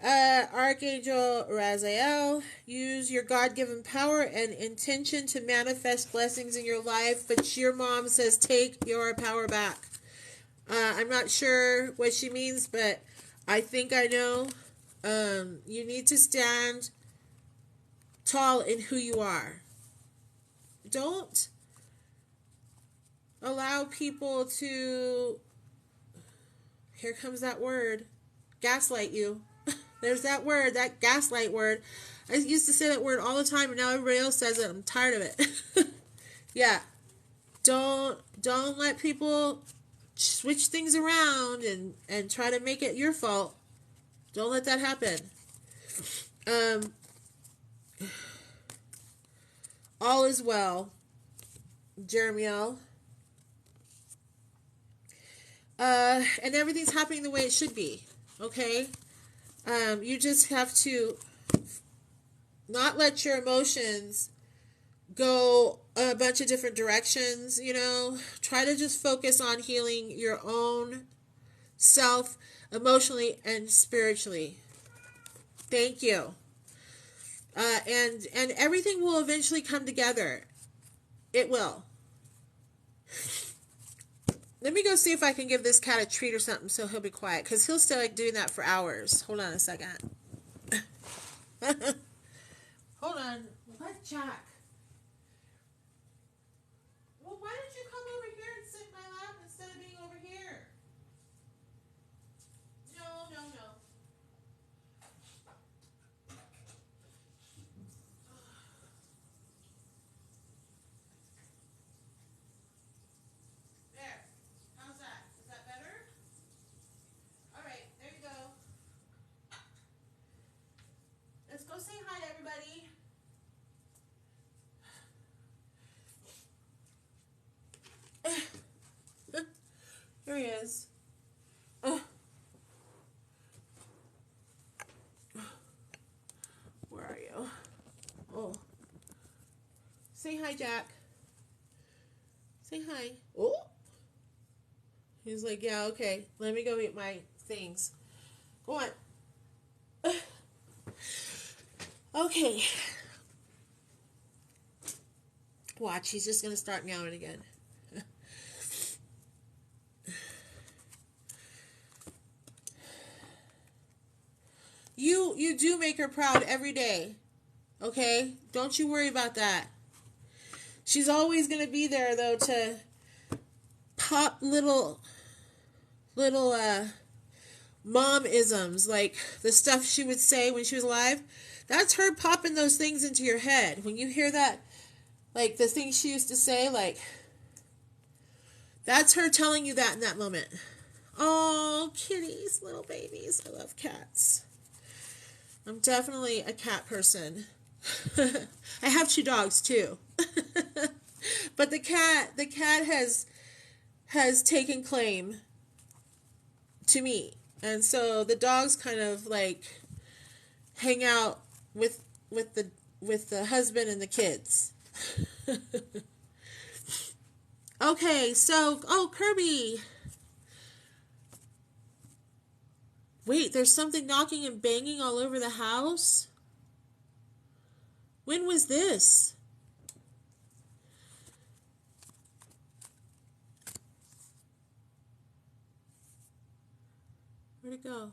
Archangel Raziel, use your God-given power and intention to manifest blessings in your life, but your mom says take your power back. I'm not sure what she means, but I think I know. You need to stand tall in who you are. Don't allow people to, here comes that word, gaslight you. There's that word, that gaslight word. I used to say that word all the time, and now everybody else says it. I'm tired of it. Yeah. Don't let people switch things around and try to make it your fault. Don't let that happen. All is well, Jeremiel. And everything's happening the way it should be. Okay? You just have to not let your emotions go a bunch of different directions, you know. Try to just focus on healing your own self emotionally and spiritually. Thank you. And everything will eventually come together. It will. Let me go see if I can give this cat a treat or something so he'll be quiet, because he'll stay like doing that for hours. Hold on a second. Hold on. What, Jack? Well, why don't you come over here and sit in my lap instead of being over here? No. There. How's that? Is that better? All right, there you go. Let's go say hi to everybody. There he is. Where are you? Oh. Say hi, Jack. Say hi. Oh. He's like, yeah, okay. Let me go eat my things. Go on. Okay. Watch, he's just going to start meowing again. You do make her proud every day. Okay? Don't you worry about that. She's always going to be there, though, to pop little mom-isms, like the stuff she would say when she was alive. That's her popping those things into your head. When you hear that, like the things she used to say, like, that's her telling you that in that moment. Oh, kitties, little babies. I love cats. I'm definitely a cat person. I have 2 dogs too. But the cat has taken claim to me. And so the dogs kind of like hang out with the husband and the kids. Okay, so Kirby. Wait, there's something knocking and banging all over the house? When was this? Where'd it go?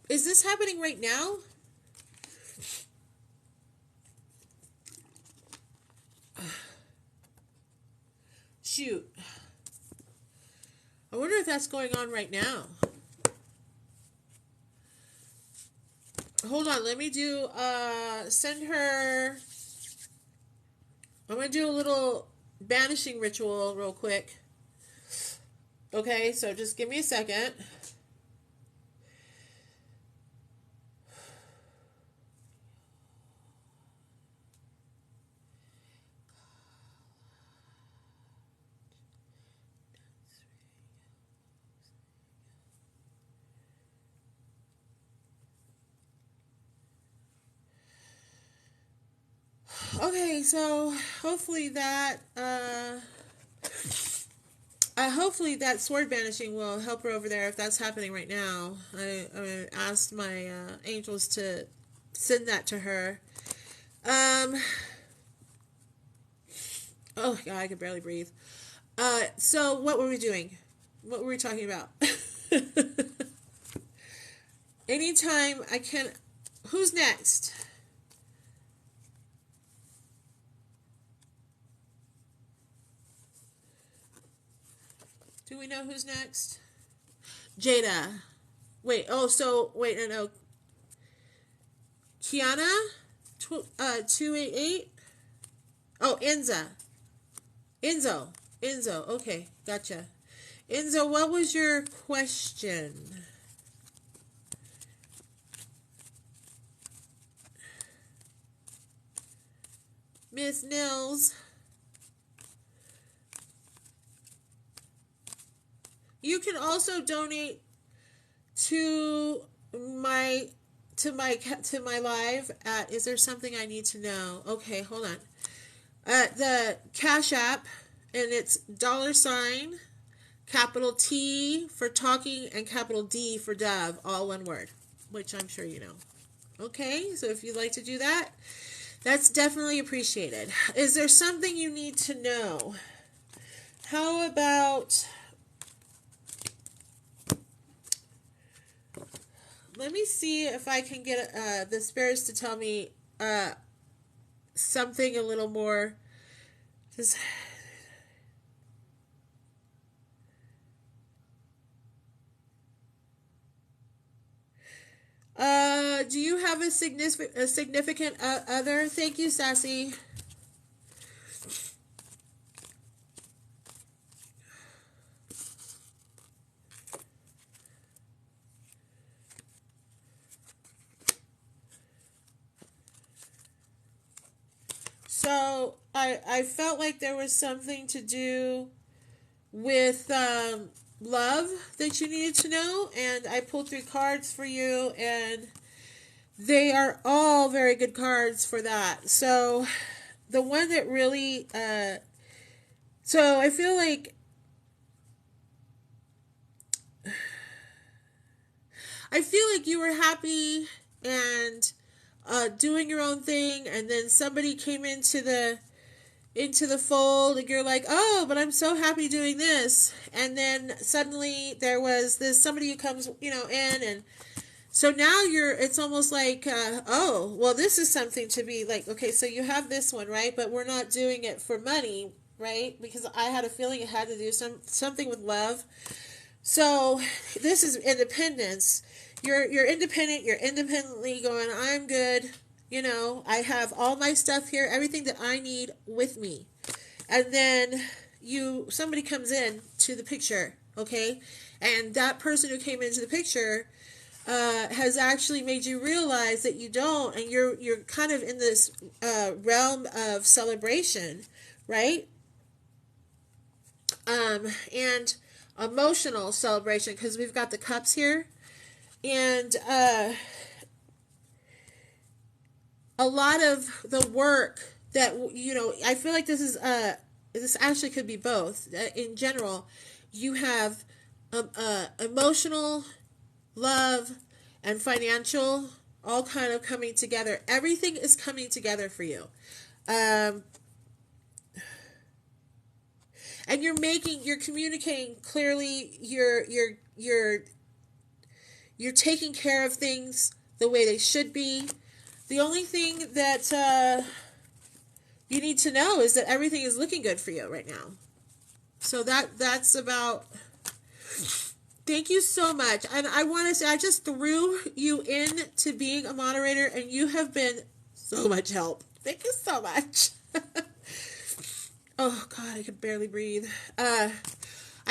Is this happening right now? Shoot. I wonder if that's going on right now. Hold on, let me do, send her, I'm going to do a little banishing ritual real quick. Okay, so just give me a second. Okay, so hopefully that sword banishing will help her over there if that's happening right now. I asked my angels to send that to her. Oh God, I can barely breathe. So what were we doing? What were we talking about? Anytime I can. Who's next? Do we know who's next? Jada. Wait, no. Kiana? 288? Oh, Enzo. Enzo. Okay, gotcha. Enzo, what was your question? Miss Nils. You can also donate to my to my live at, is there something I need to know? Okay, hold on. At the Cash App, and it's $ capital T for talking and capital D for Dove, all one word, which I'm sure you know. Okay, so if you'd like to do that, that's definitely appreciated. Is there something you need to know? How about, let me see if I can get the spirits to tell me something a little more. Just, do you have a significant other? Thank you, Sassy. So I felt like there was something to do with love that you needed to know, and I pulled 3 cards for you, and they are all very good cards for that. So the one that really so I feel like you were happy and doing your own thing, and then somebody came into the fold, and you're like, oh, but I'm so happy doing this, and then suddenly there was this somebody who comes, in, and so now it's almost like, oh, well, this is something to be like, okay, so you have this one, right? But we're not doing it for money, right? Because I had a feeling it had to do something with love. So this is independence. You're independent. You're independently going, I'm good. I have all my stuff here, everything that I need with me. And then somebody comes in to the picture, okay? And that person who came into the picture has actually made you realize that you don't, and you're kind of in this realm of celebration, right? And emotional celebration, because we've got the cups here, and a lot of the work that I feel like this actually could be both. In general, you have emotional, love, and financial all kind of coming together. Everything is coming together for you. And you're communicating clearly, you're taking care of things the way they should be. The only thing that you need to know is that everything is looking good for you right now. So that's about. Thank you so much. And I want to say, I just threw you in to being a moderator, and you have been so much help. Thank you so much. Oh, God, I can barely breathe. I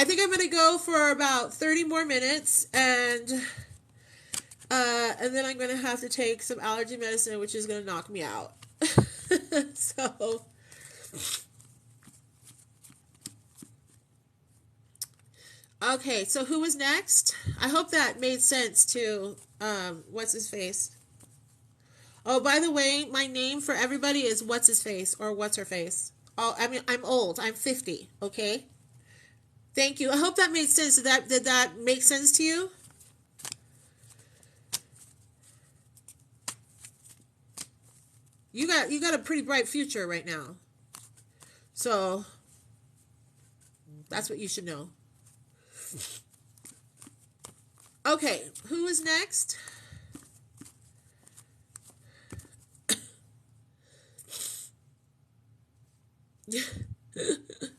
think I'm going to go for about 30 more minutes, and then I'm going to have to take some allergy medicine, which is going to knock me out. So... Okay, so who was next? I hope that made sense to what's his face. Oh, by the way, my name for everybody is what's his face or what's her face. Oh, I mean, I'm old. I'm 50. Okay. Thank you. I hope that made sense. Did that make sense to you? You got a pretty bright future right now. So that's what you should know. Okay, who is next?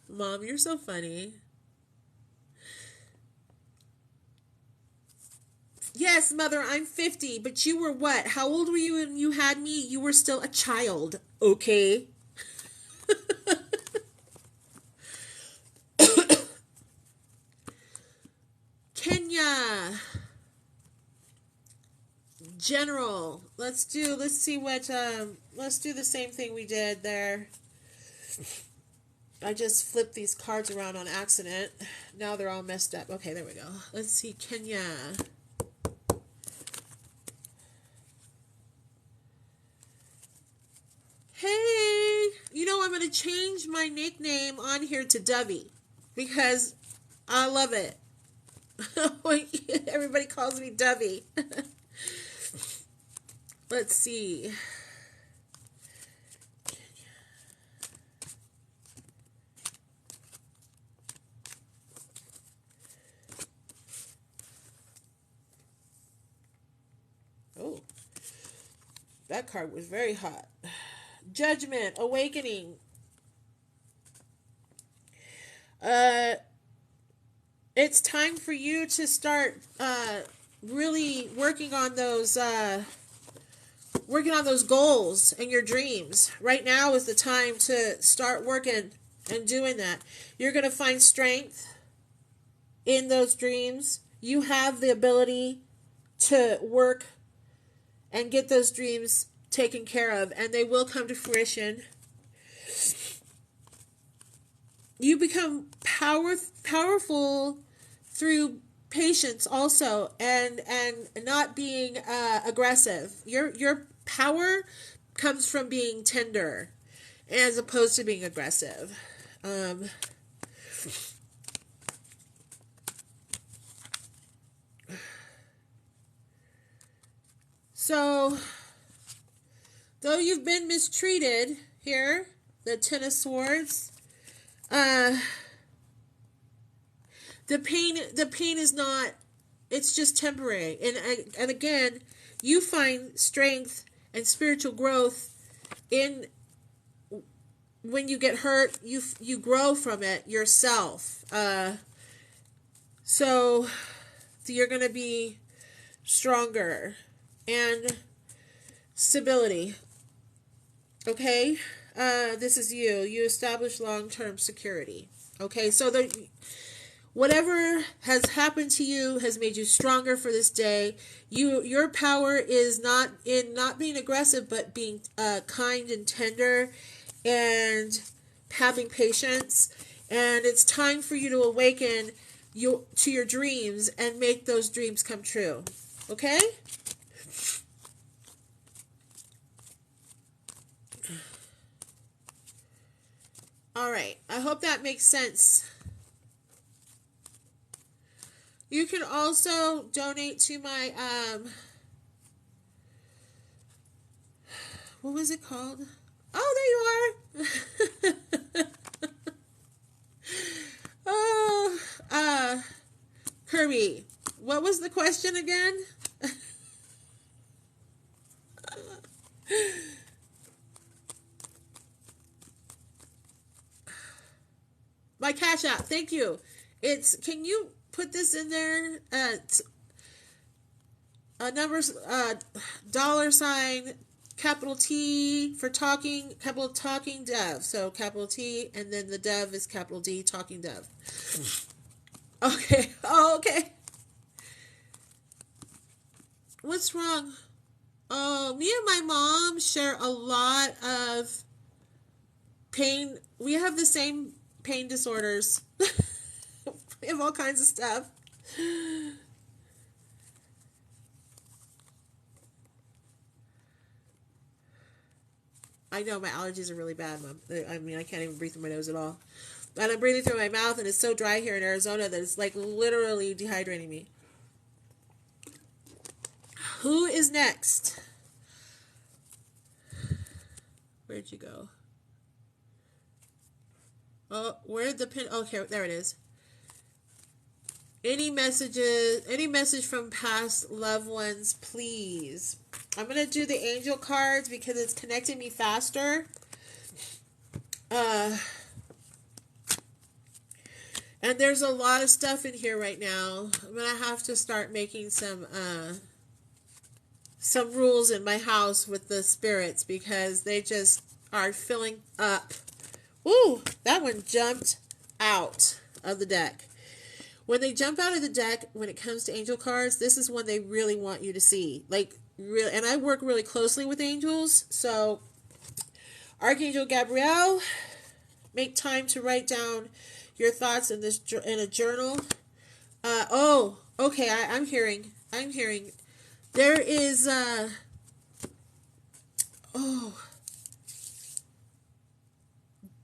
Mom, you're so funny. Yes, Mother, I'm 50, but you were what? How old were you when you had me? You were still a child, okay? General. Let's see what, let's do the same thing we did there. I just flipped these cards around on accident. Now they're all messed up. Okay, there we go. Let's see, Kenya. Hey, you know, I'm going to change my nickname on here to Dovey because I love it. Everybody calls me Dovey. Let's see. Oh, that card was very hot. Judgment, awakening. It's time for you to start really working on those goals and your dreams. Right now is the time to start working and doing that. You're going to find strength in those dreams. You have the ability to work and get those dreams taken care of, and they will come to fruition. You become powerful through patience also, and not being aggressive. Your power comes from being tender as opposed to being aggressive. So, though you've been mistreated here, the Ten of Swords, the pain is not, it's just temporary. And again, you find strength and spiritual growth in when you get hurt, you grow from it yourself. So you're going to be stronger and stability. Okay? This is you. You establish long-term security. Okay? So whatever has happened to you has made you stronger for this day. Your power is not in not being aggressive, but being kind and tender and having patience. And it's time for you to awaken to your dreams and make those dreams come true. Okay? All right. I hope that makes sense. You can also donate to my, what was it called? Oh, there you are. Oh, Kirby, what was the question again? My Cash App, thank you. Can you put this in there? Numbers, $, capital T for talking, capital Talking Dev. So capital T, and then the Dev is capital D, Talking Dev. Okay. Oh, okay. What's wrong? Oh, me and my mom share a lot of pain. We have the same pain disorders. We have all kinds of stuff. I know my allergies are really bad, Mom. I mean, I can't even breathe through my nose at all. And I'm breathing through my mouth, and it's so dry here in Arizona that it's like literally dehydrating me. Who is next? Where'd you go? Oh, where'd the pin? Okay, there it is. Any message from past loved ones, please. I'm going to do the angel cards because it's connecting me faster. And there's a lot of stuff in here right now. I'm going to have to start making some rules in my house with the spirits because they just are filling up. Ooh, that one jumped out of the deck. When they jump out of the deck, when it comes to angel cards, this is one they really want you to see. Like, really, and I work really closely with angels. So, Archangel Gabriel, make time to write down your thoughts in a journal. Okay. I'm hearing. There is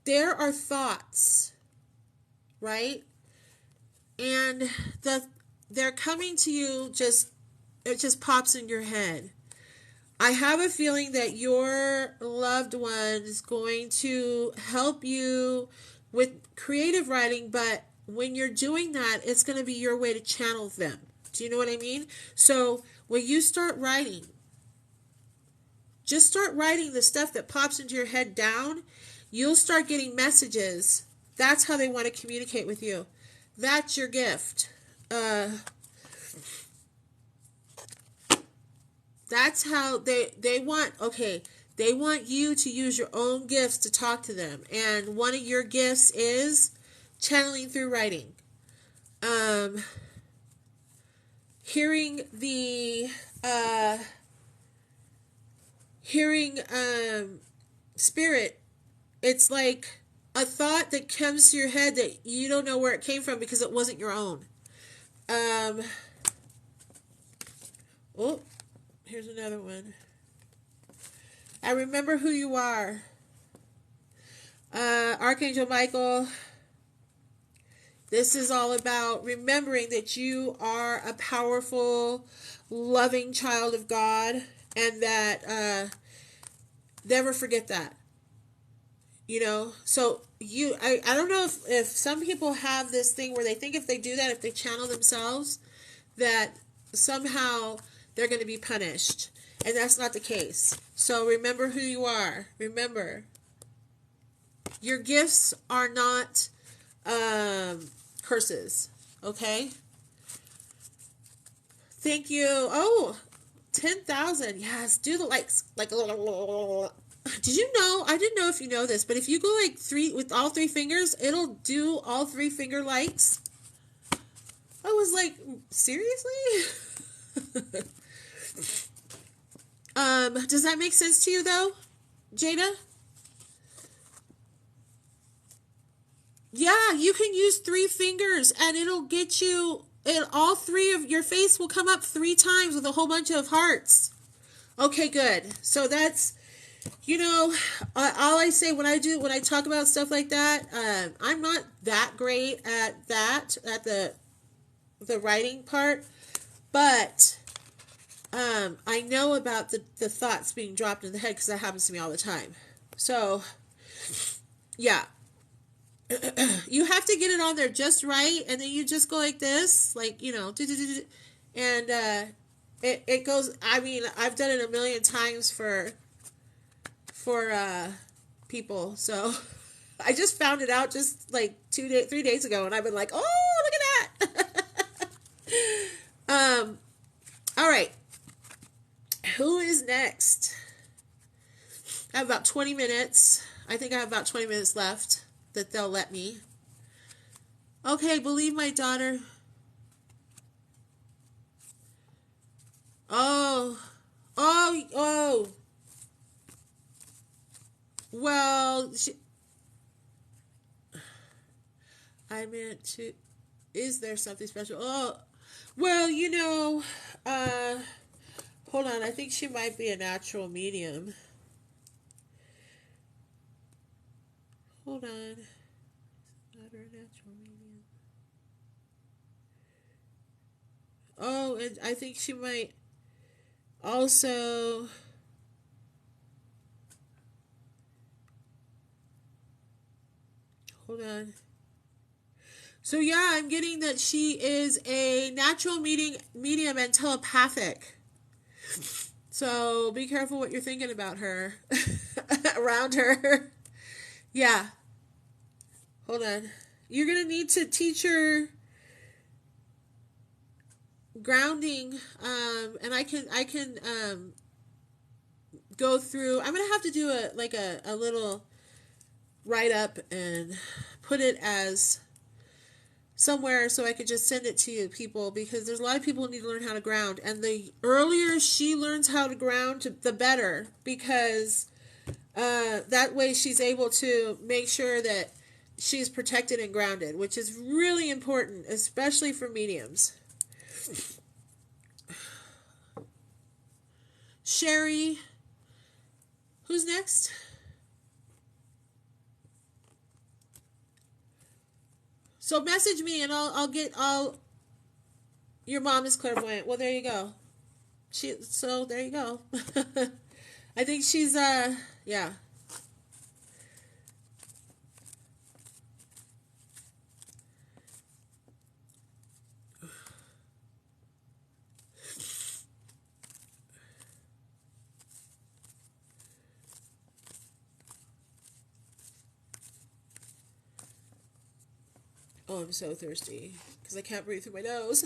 there are thoughts, right? And they're coming to you, it just pops in your head. I have a feeling that your loved one is going to help you with creative writing, but when you're doing that, it's going to be your way to channel them. Do you know what I mean? So when you start writing, just start writing the stuff that pops into your head down. You'll start getting messages. That's how they want to communicate with you. That's your gift. That's how they want, they want you to use your own gifts to talk to them. And one of your gifts is channeling through writing. Hearing spirit. It's like a thought that comes to your head that you don't know where it came from because it wasn't your own. Here's another one. I remember who you are. Archangel Michael. This is all about remembering that you are a powerful, loving child of God, and that never forget that. So I don't know if some people have this thing where they think if they do that, if they channel themselves, that somehow they're going to be punished. And that's not the case. So remember who you are. Remember, your gifts are not curses. Okay? Thank you. Oh, 10,000. Yes, do the likes. Did you know? I didn't know if you know this, but if you go with all three fingers, it'll do all three finger likes. I was like, seriously? Does that make sense to you though, Jada? Yeah, you can use three fingers and it'll get you, and all three of your face will come up 3 times with a whole bunch of hearts. Okay, good. So that's, all I say when I talk about stuff like that, I'm not that great at the writing part, but I know about the thoughts being dropped in the head because that happens to me all the time. So, yeah. You have to get it on there just right, and then you just go like this, and it goes. I mean, I've done it a million times for people. So I just found it out just like 3 days ago, and I've been like, oh, look at that. All right. Who is next? I have about 20 minutes. I think I have about 20 minutes left that they'll let me. Okay, believe my daughter. Oh. Well, I meant to. Is there something special? Oh, well, hold on. I think she might be a natural medium. Hold on. Not her natural medium. Oh, and I think she might also. Hold on. So yeah, I'm getting that she is a natural medium and telepathic. So be careful what you're thinking about her, around her. Yeah. Hold on. You're going to need to teach her grounding, and I can go through. I'm going to have to do a little write up and put it as somewhere so I could just send it to you people, because there's a lot of people who need to learn how to ground, and the earlier she learns how to ground, the better, because that way she's able to make sure that she's protected and grounded, which is really important, especially for mediums. Sherry, who's next? So message me and I'll your mom is clairvoyant. Well, there you go. So there you go. I think she's yeah. Oh, I'm so thirsty because I can't breathe through my nose.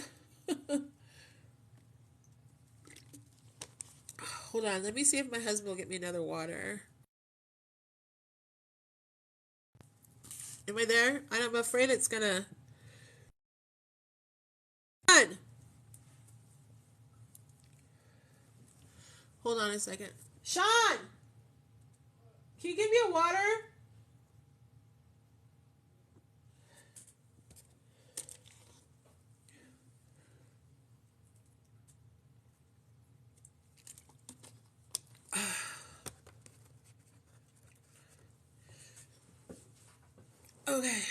Hold on, let me see if my husband will get me another water. Am I there? I'm afraid it's gonna. Done. Hold on a second. Sean! Can you give me a water? Okay.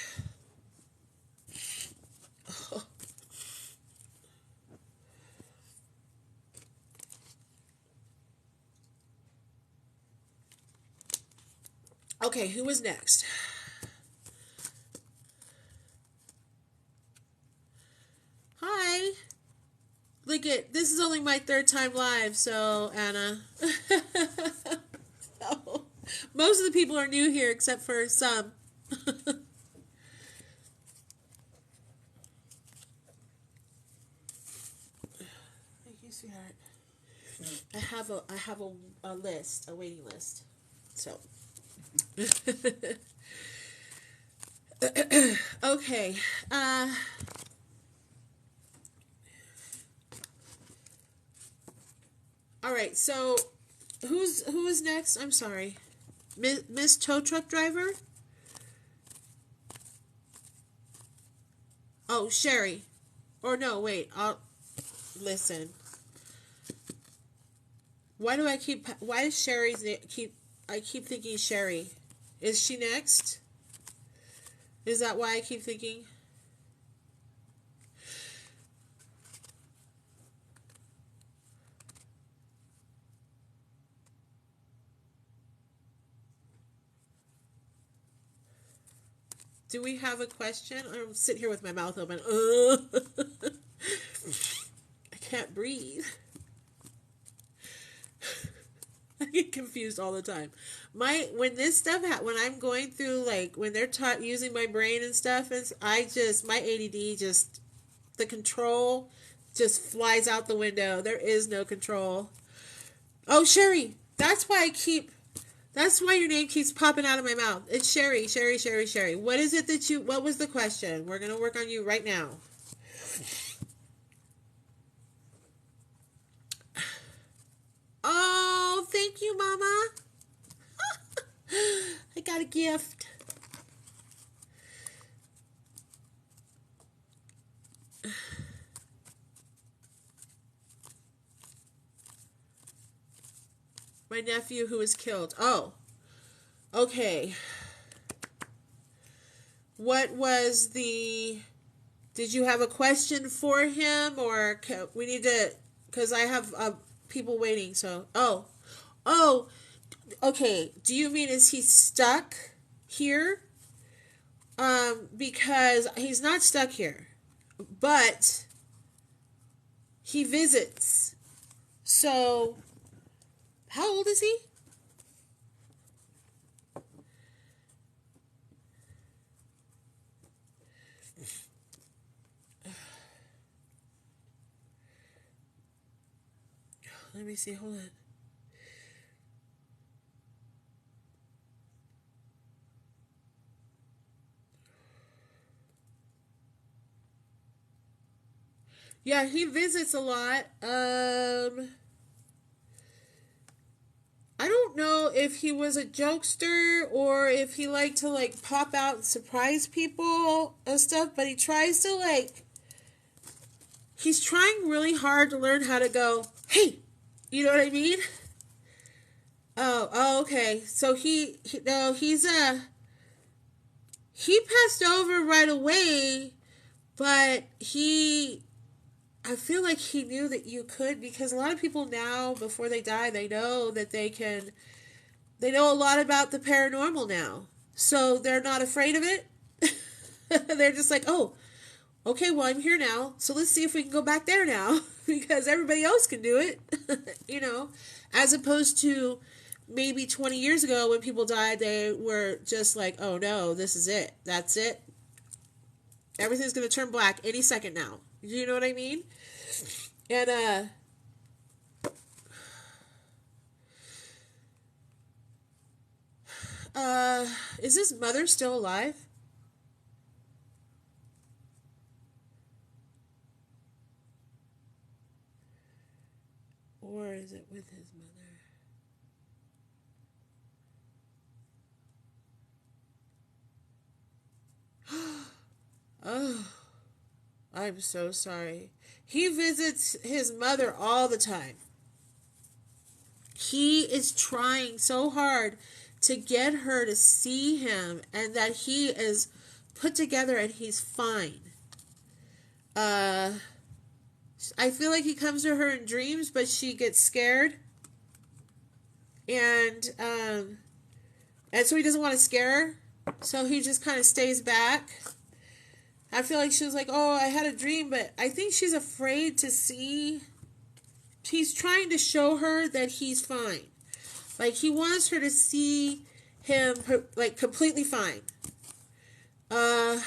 Okay, who was next? Hi. Look at this is only my third time live, so Anna. So, most of the people are new here except for some. Thank you, sweetheart. I have a list, a waiting list. So okay. All right, so who is next? I'm sorry. Miss Tow Truck Driver? Oh, Sherry. Or no, wait. I'll listen. Why is Sherry's I keep thinking Sherry. Is she next? Is that why I keep thinking? Do we have a question? I'm sitting here with my mouth open. I can't breathe. I get confused all the time. When this stuff when I'm going through, like when they're using my brain and stuff, my ADD the control just flies out the window. There is no control. Oh, Sherry, that's why your name keeps popping out of my mouth. It's Sherry, Sherry, Sherry, Sherry. What is it what was the question? We're going to work on you right now. Oh, thank you, Mama. I got a gift. My nephew who was killed. Oh, okay. What was did you have a question for him, or we need to, because I have people waiting, so, oh, okay. Do you mean, is he stuck here? Because he's not stuck here, but he visits. So, how old is he? Let me see, hold on. Yeah, he visits a lot. I don't know if he was a jokester or if he liked to like pop out and surprise people and stuff, but he tries to like he's trying really hard to learn how to go, hey, you know what I mean? Oh, okay. So he no, he passed over right away, but I feel like he knew that you could, because a lot of people now, before they die, they know that they know a lot about the paranormal now. So they're not afraid of it. They're just like, oh, okay, well, I'm here now. So let's see if we can go back there now because everybody else can do it, you know, as opposed to maybe 20 years ago when people died, they were just like, oh no, this is it. That's it. Everything's going to turn black any second now. You know what I mean? And, is his mother still alive? Or is it with his mother? Oh, I'm so sorry. He visits his mother all the time. He is trying so hard to get her to see him and that he is put together and he's fine. Uh, I feel like he comes to her in dreams, but she gets scared. And so he doesn't want to scare her. So he just kind of stays back. I feel like she was like, oh, I had a dream, but I think she's afraid to see. He's trying to show her that he's fine. Like, he wants her to see him, like, completely fine. Well,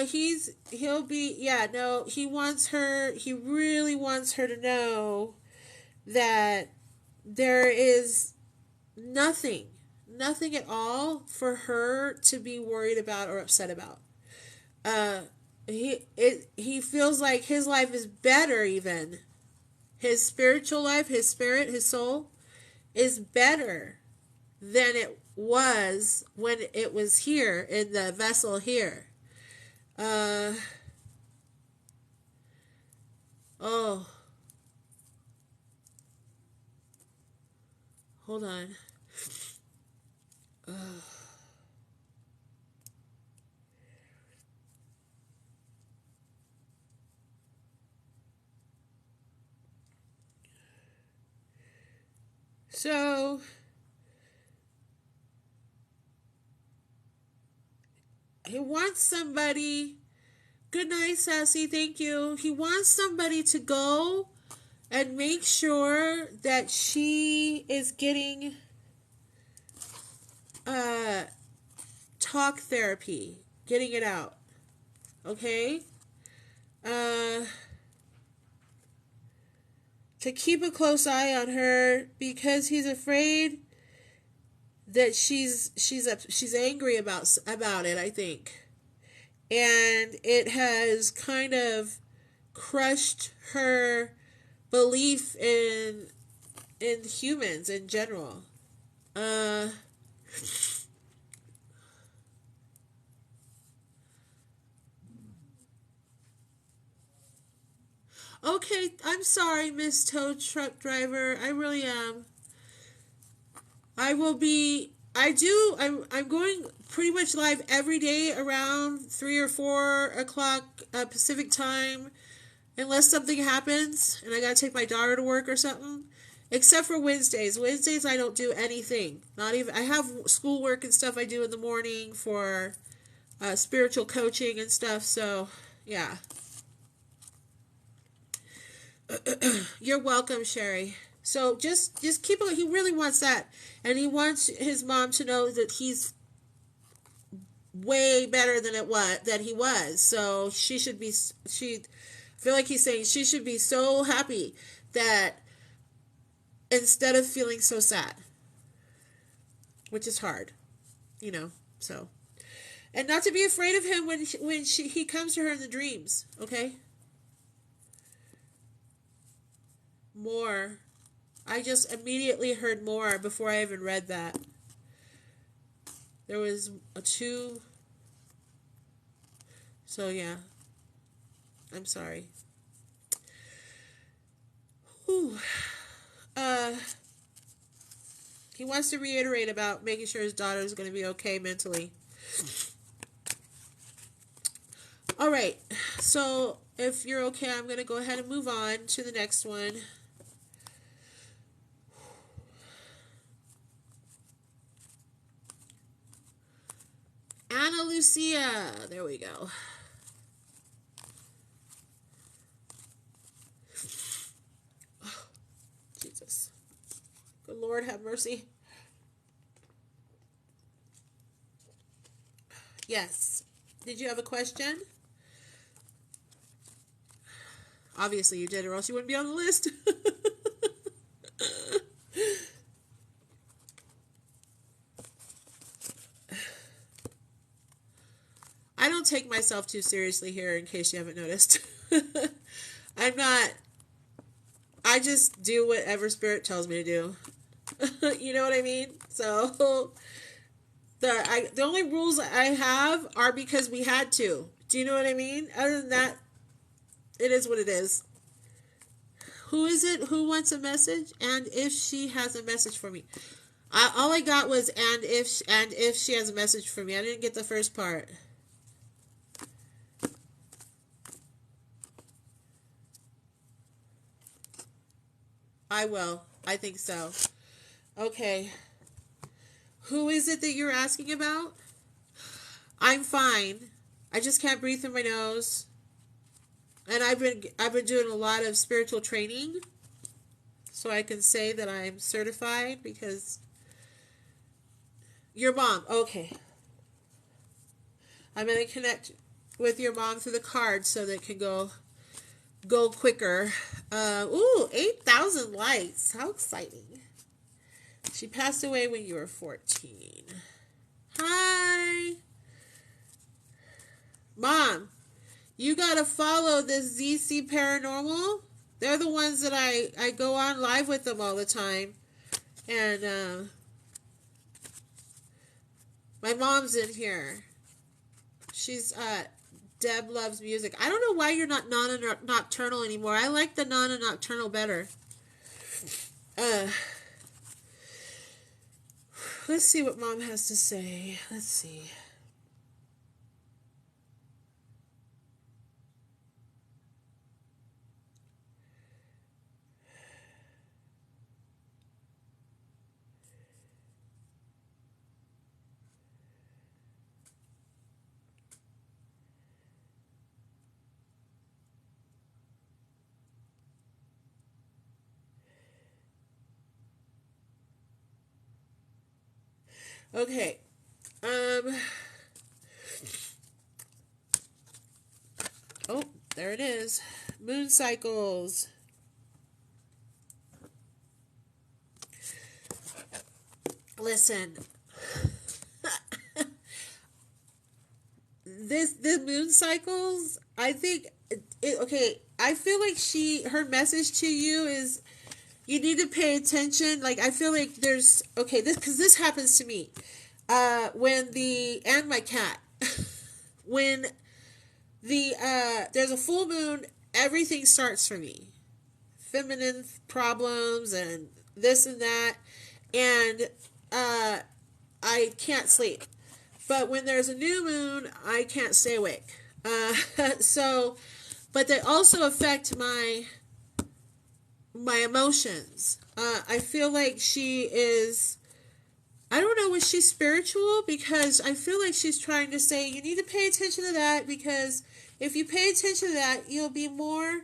he'll be, yeah, no, he really wants her to know that there is nothing, nothing at all for her to be worried about or upset about. Uh, he feels like his life is better, even. His spiritual life, his spirit, his soul is better than it was when it was here in the vessel here. Uh, oh, hold on. Uh, so, he wants somebody. Good night, Sassy. Thank you. He wants somebody to go and make sure that she is getting uh, talk therapy, getting it out. Okay? Uh, to keep a close eye on her because he's afraid that she's angry about it, I think. And it has kind of crushed her belief in humans in general. Okay, I'm sorry, Miss Tow Truck Driver. I really am. I will be. I do. I'm going pretty much live every day around 3 or 4 o'clock Pacific time, unless something happens and I gotta take my daughter to work or something. Except for Wednesdays. Wednesdays I don't do anything. Not even. I have schoolwork and stuff I do in the morning for spiritual coaching and stuff. So yeah. You're welcome, Sherry. So just keep it. He really wants that, and he wants his mom to know that he's way better than he was. So she should be. I feel like he's saying she should be so happy that instead of feeling so sad, which is hard, you know. So And not to be afraid of him when he comes to her in the dreams, okay? More. I just immediately heard more before I even read that. There was a 2. So, yeah. I'm sorry. Whew. He wants to reiterate about making sure his daughter is going to be okay mentally. All right. So, if you're okay, I'm going to go ahead and move on to the next one. Anna Lucia. There we go. Oh, Jesus. Good Lord, have mercy. Yes. Did you have a question? Obviously you did, or else you wouldn't be on the list. I don't take myself too seriously here, in case you haven't noticed. I'm not. I just do whatever Spirit tells me to do. You know what I mean? So the only rules I have are because we had to. Do you know what I mean? Other than that, it is what it is. Who is it? Who wants a message? And if she has a message for me. All I got was and if she has a message for me. I didn't get the first part. I will. I think so. Okay. Who is it that you're asking about? I'm fine. I just can't breathe through my nose. And I've been doing a lot of spiritual training, so I can say that I'm certified because your mom. Okay. I'm going to connect with your mom through the card so that it can go quicker. 8,000 likes. How exciting. She passed away when you were 14. Hi. Mom, you got to follow this ZC Paranormal. They're the ones that I go on live with them all the time. And my mom's in here. She's Deb loves music. I don't know why you're not nocturnal anymore. I like the nocturnal better. Let's see what Mom has to say. Let's see. Okay. Oh, there it is. Moon cycles. Listen. The moon cycles, I think okay, I feel like her message to you is you need to pay attention. Like, I feel like there's, okay, this happens to me. And my cat. When there's a full moon, everything starts for me. Feminine problems and this and that. And, I can't sleep. But when there's a new moon, I can't stay awake. But they also affect my emotions. I feel like she is, I don't know, was she spiritual? Because I feel like she's trying to say, you need to pay attention to that, because if you pay attention to that, you'll be more,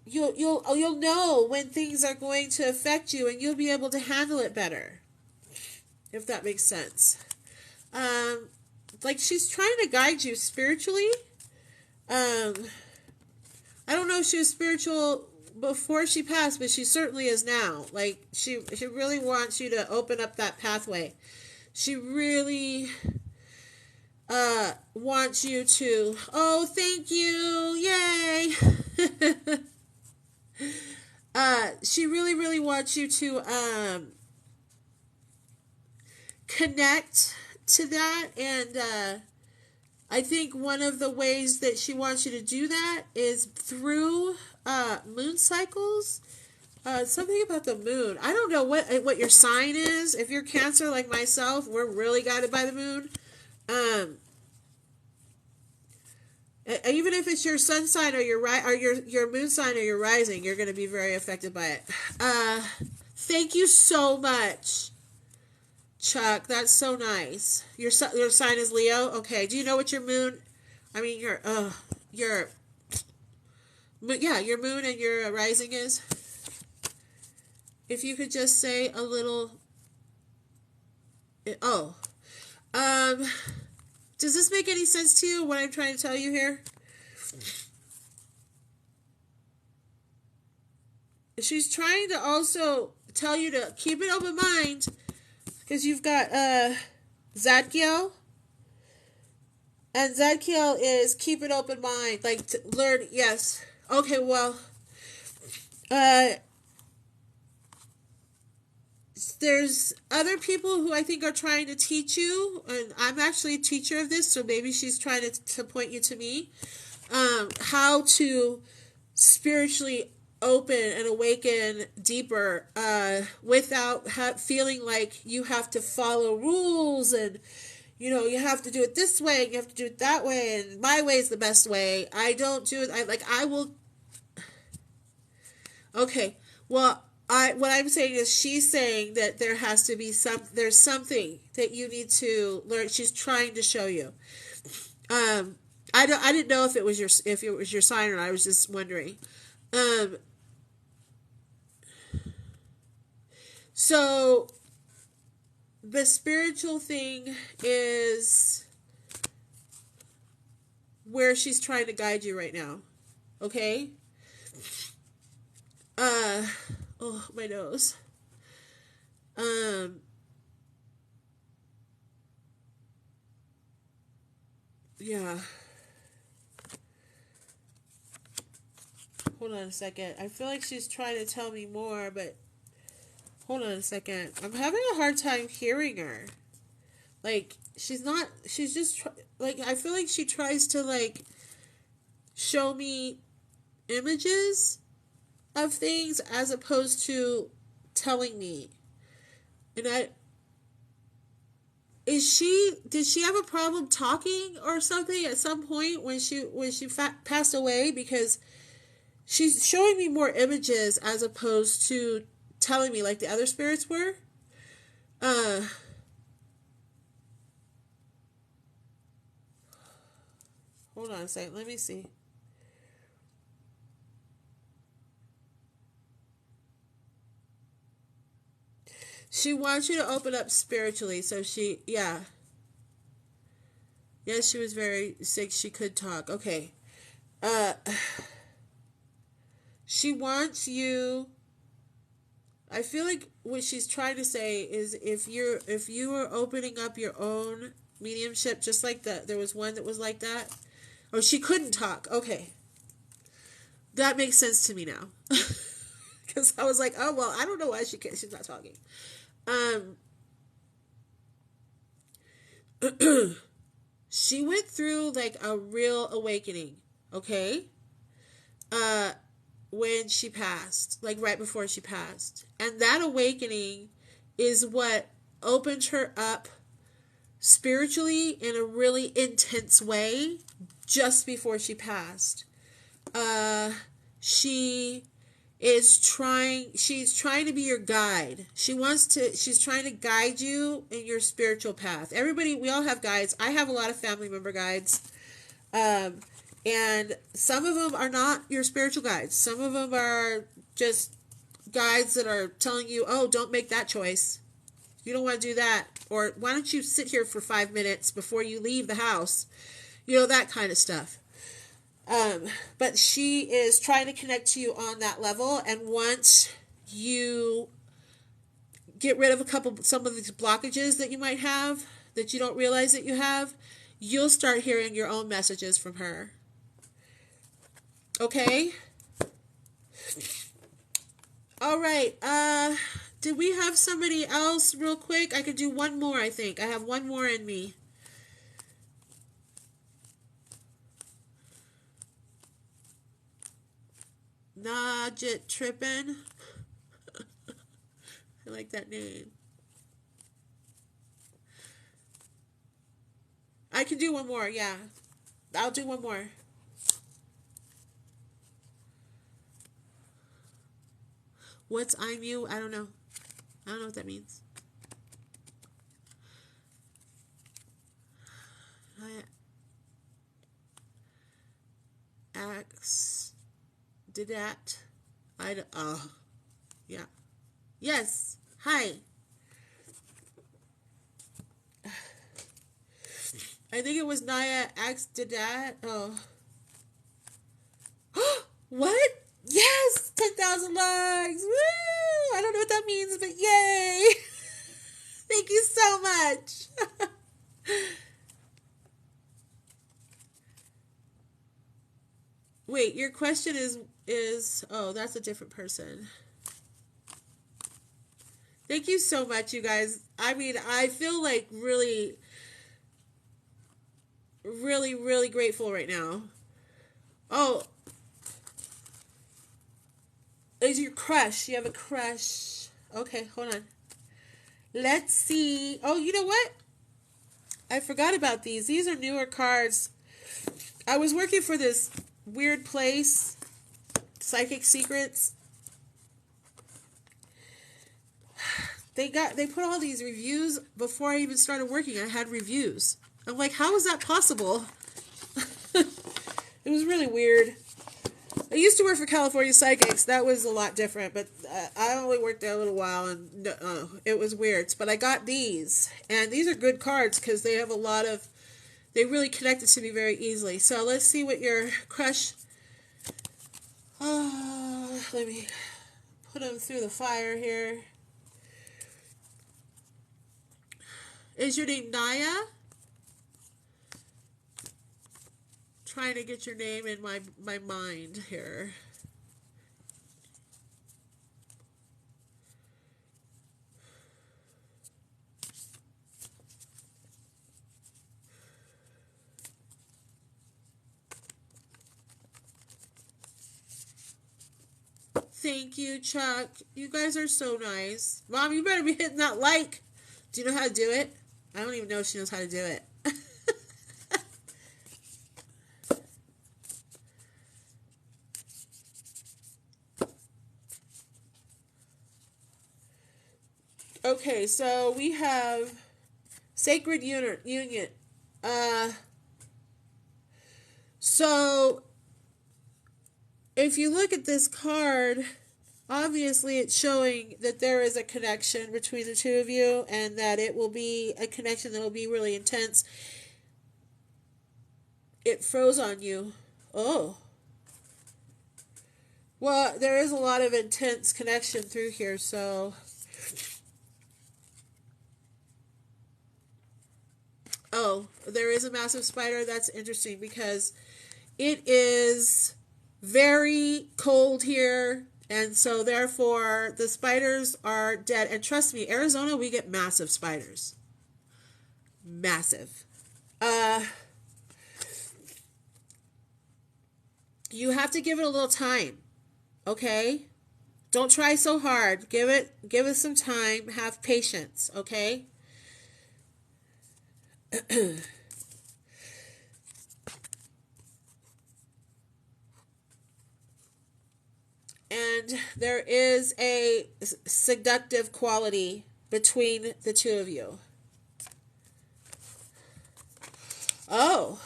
you'll know when things are going to affect you, and you'll be able to handle it better. If that makes sense. Like, she's trying to guide you spiritually. I don't know if she was spiritual before she passed, but she certainly is now. Like, she really wants you to open up that pathway. She really wants you to, oh, thank you, yay. She really, really wants you to connect to that. And I think one of the ways that she wants you to do that is through moon cycles. Something about the moon. I don't know what your sign is. If you're Cancer like myself, we're really guided by the moon. Even if it's your sun sign or your moon sign or your rising, you're going to be very affected by it. Thank you so much, Chuck. That's so nice. Your sign is Leo. Okay. Do you know what your moon? I mean your your moon and your rising is. If you could just say a little. Does this make any sense to you, what I'm trying to tell you here? She's trying to also tell you to keep an open mind, because you've got Zadkiel. And Zadkiel is keep an open mind, like to learn, yes. Okay, well, there's other people who I think are trying to teach you, and I'm actually a teacher of this, so maybe she's trying to point you to me, how to spiritually open and awaken deeper without feeling like you have to follow rules and, you have to do it this way and you have to do it that way and my way is the best way. I don't do it. I will. Okay, well, what I'm saying is she's saying that there has to be there's something that you need to learn. She's trying to show you. I didn't know if it was your sign or not. I was just wondering. So the spiritual thing is where she's trying to guide you right now. Okay? Oh, my nose. Yeah. Hold on a second. I feel like she's trying to tell me more, but hold on a second. I'm having a hard time hearing her. Like, she's just, I feel like she tries to, show me images of things as opposed to telling me. And did she have a problem talking or something at some point when she passed away? Because she's showing me more images as opposed to telling me like the other spirits were. Hold on a second. Let me see. She wants you to open up spiritually. So yes, she was very sick. She could talk. Okay. She wants you. I feel like what she's trying to say is if you are opening up your own mediumship, just like there was one that was like that. Oh, she couldn't talk. Okay. That makes sense to me now. Because I was like, oh, well, I don't know why she's not talking. She went through a real awakening, okay? When she passed, right before she passed. And that awakening is what opened her up spiritually in a really intense way just before she passed. She's trying to be your guide. She's trying to guide you in your spiritual path. We all have guides. I have a lot of family member guides. And some of them are not your spiritual guides. Some of them are just guides that are telling you, oh, don't make that choice. You don't want to do that. Or why don't you sit here for 5 minutes before you leave the house? That kind of stuff. But she is trying to connect to you on that level. And once you get rid of some of these blockages that you might have that you don't realize that you have, you'll start hearing your own messages from her. Okay? All right. Did we have somebody else real quick? I could do one more, I think. I have one more in me. Najit Trippin. I like that name. I can do one more, yeah. I'll do one more. What's I'm you? I don't know. I don't know what that means. Did that? Yeah. Yes. Hi. I think it was Naya Ax did that. Oh. What? Yes! 10,000 likes! Woo! I don't know what that means, but yay! Thank you so much. Wait, your question is oh, that's a different person. Thank you so much, you guys. I mean, I feel like really, really, really grateful right now. Oh, is your crush? You have a crush? Okay, hold on. Let's see. Oh, you know what? I forgot about these. These are newer cards. I was working for this weird place, Psychic Secrets. They put all these reviews before I even started working. I had reviews. I'm like, how is that possible? It was really weird. I used to work for California Psychics. That was a lot different, but I only worked there a little while, and it was weird. But I got these, and these are good cards because they have a lot of. They really connected to me very easily. So let's see what your crush. Oh, let me put them through the fire here. Is your name Naya? Trying to get your name in my mind here. Thank you, Chuck. You guys are so nice. Mom, you better be hitting that like. Do you know how to do it? I don't even know if she knows how to do it. Okay, so we have Sacred Union. So if you look at this card, obviously it's showing that there is a connection between the two of you and that it will be a connection that will be really intense. It froze on you. Oh. Well, there is a lot of intense connection through here, so. Oh, there is a massive spider. That's interesting because it is very cold here, and so therefore the spiders are dead. And trust me, Arizona, we get massive spiders. Massive. You have to give it a little time. Okay? Don't try so hard. Give it some time. Have patience, okay? And there is a seductive quality between the two of you. Oh.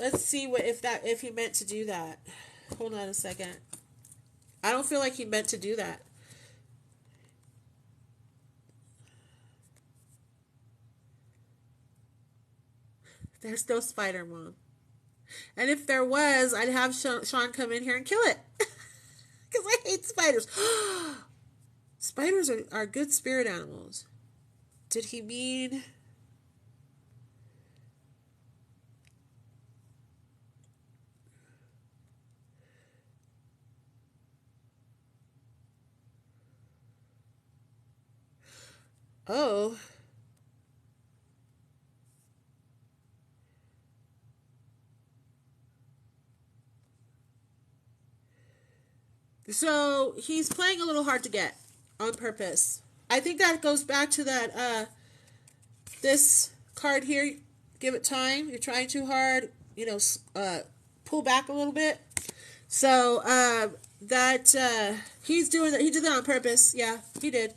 Let's see if he meant to do that. Hold on a second. I don't feel like he meant to do that. There's no spider, Mom. And if there was, I'd have Sean come in here and kill it. Because I hate spiders. Spiders are good spirit animals. Did he mean... Oh. So he's playing a little hard to get on purpose. I think that goes back to that this card here. Give it time. You're trying too hard. You know, pull back a little bit. So that he's doing that. He did that on purpose. Yeah, he did.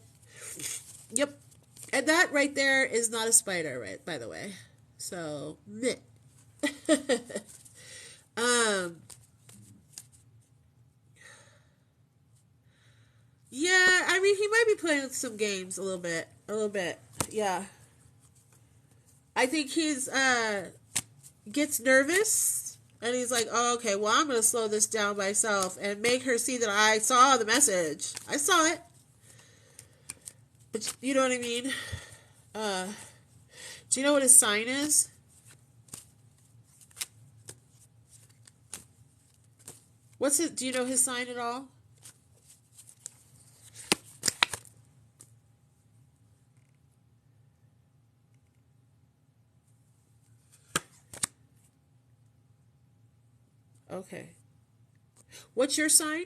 Yep. And that right there is not a spider, right? By the way. So, meh. Yeah, I mean, he might be playing some games a little bit. Yeah. I think he's, gets nervous, and he's like, oh, okay, well, I'm going to slow this down myself and make her see that I saw the message. I saw it. But, you know what I mean? Do you know what his sign is? Do you know his sign at all? Okay. What's your sign?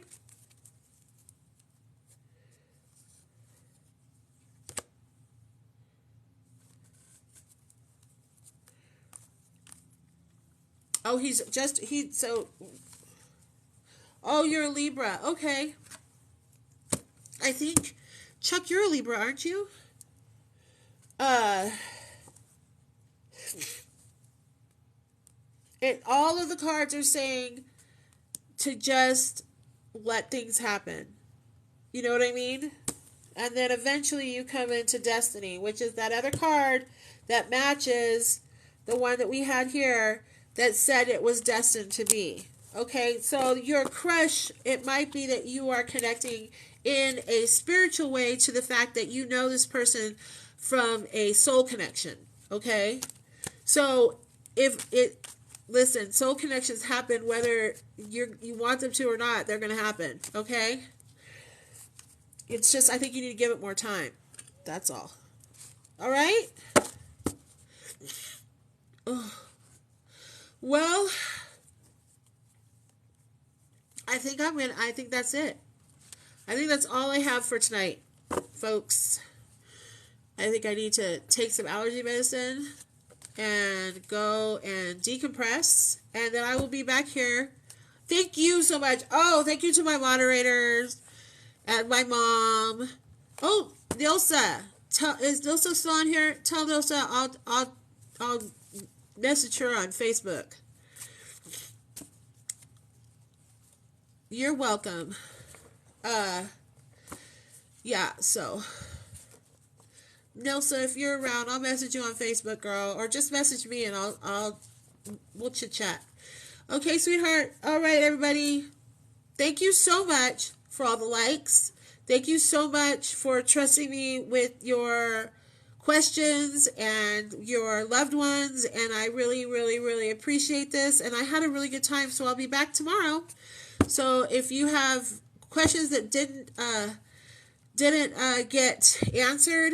Oh, oh, you're a Libra. Okay. I think, Chuck, you're a Libra, aren't you? All of the cards are saying to just let things happen. You know what I mean? And then eventually you come into Destiny, which is that other card that matches the one that we had here that said it was destined to be. Okay, so your crush, it might be that you are connecting in a spiritual way to the fact that you know this person from a soul connection. Okay? So listen, soul connections happen whether you want them to or not. They're going to happen. Okay? It's just, I think you need to give it more time. That's all. All right? Oh. Well, I think that's it. I think that's all I have for tonight, folks. I think I need to take some allergy medicine and go and decompress, and then I will be back here. Thank you so much. Oh, thank you to my moderators and my mom. Oh, Nilsa. Is Nilsa still on here? Tell Nilsa I'll message her on Facebook. You're welcome. Yeah, so Nilsa, if you're around, I'll message you on Facebook, girl, or just message me and we'll chit chat. Okay, sweetheart. All right, everybody. Thank you so much for all the likes. Thank you so much for trusting me with your questions and your loved ones, and I really, really, really appreciate this, and I had a really good time, so I'll be back tomorrow. So if you have questions that didn't get answered,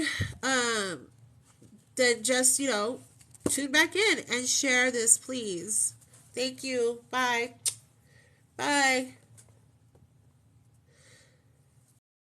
then just, tune back in and share this, please. Thank you. Bye. Bye.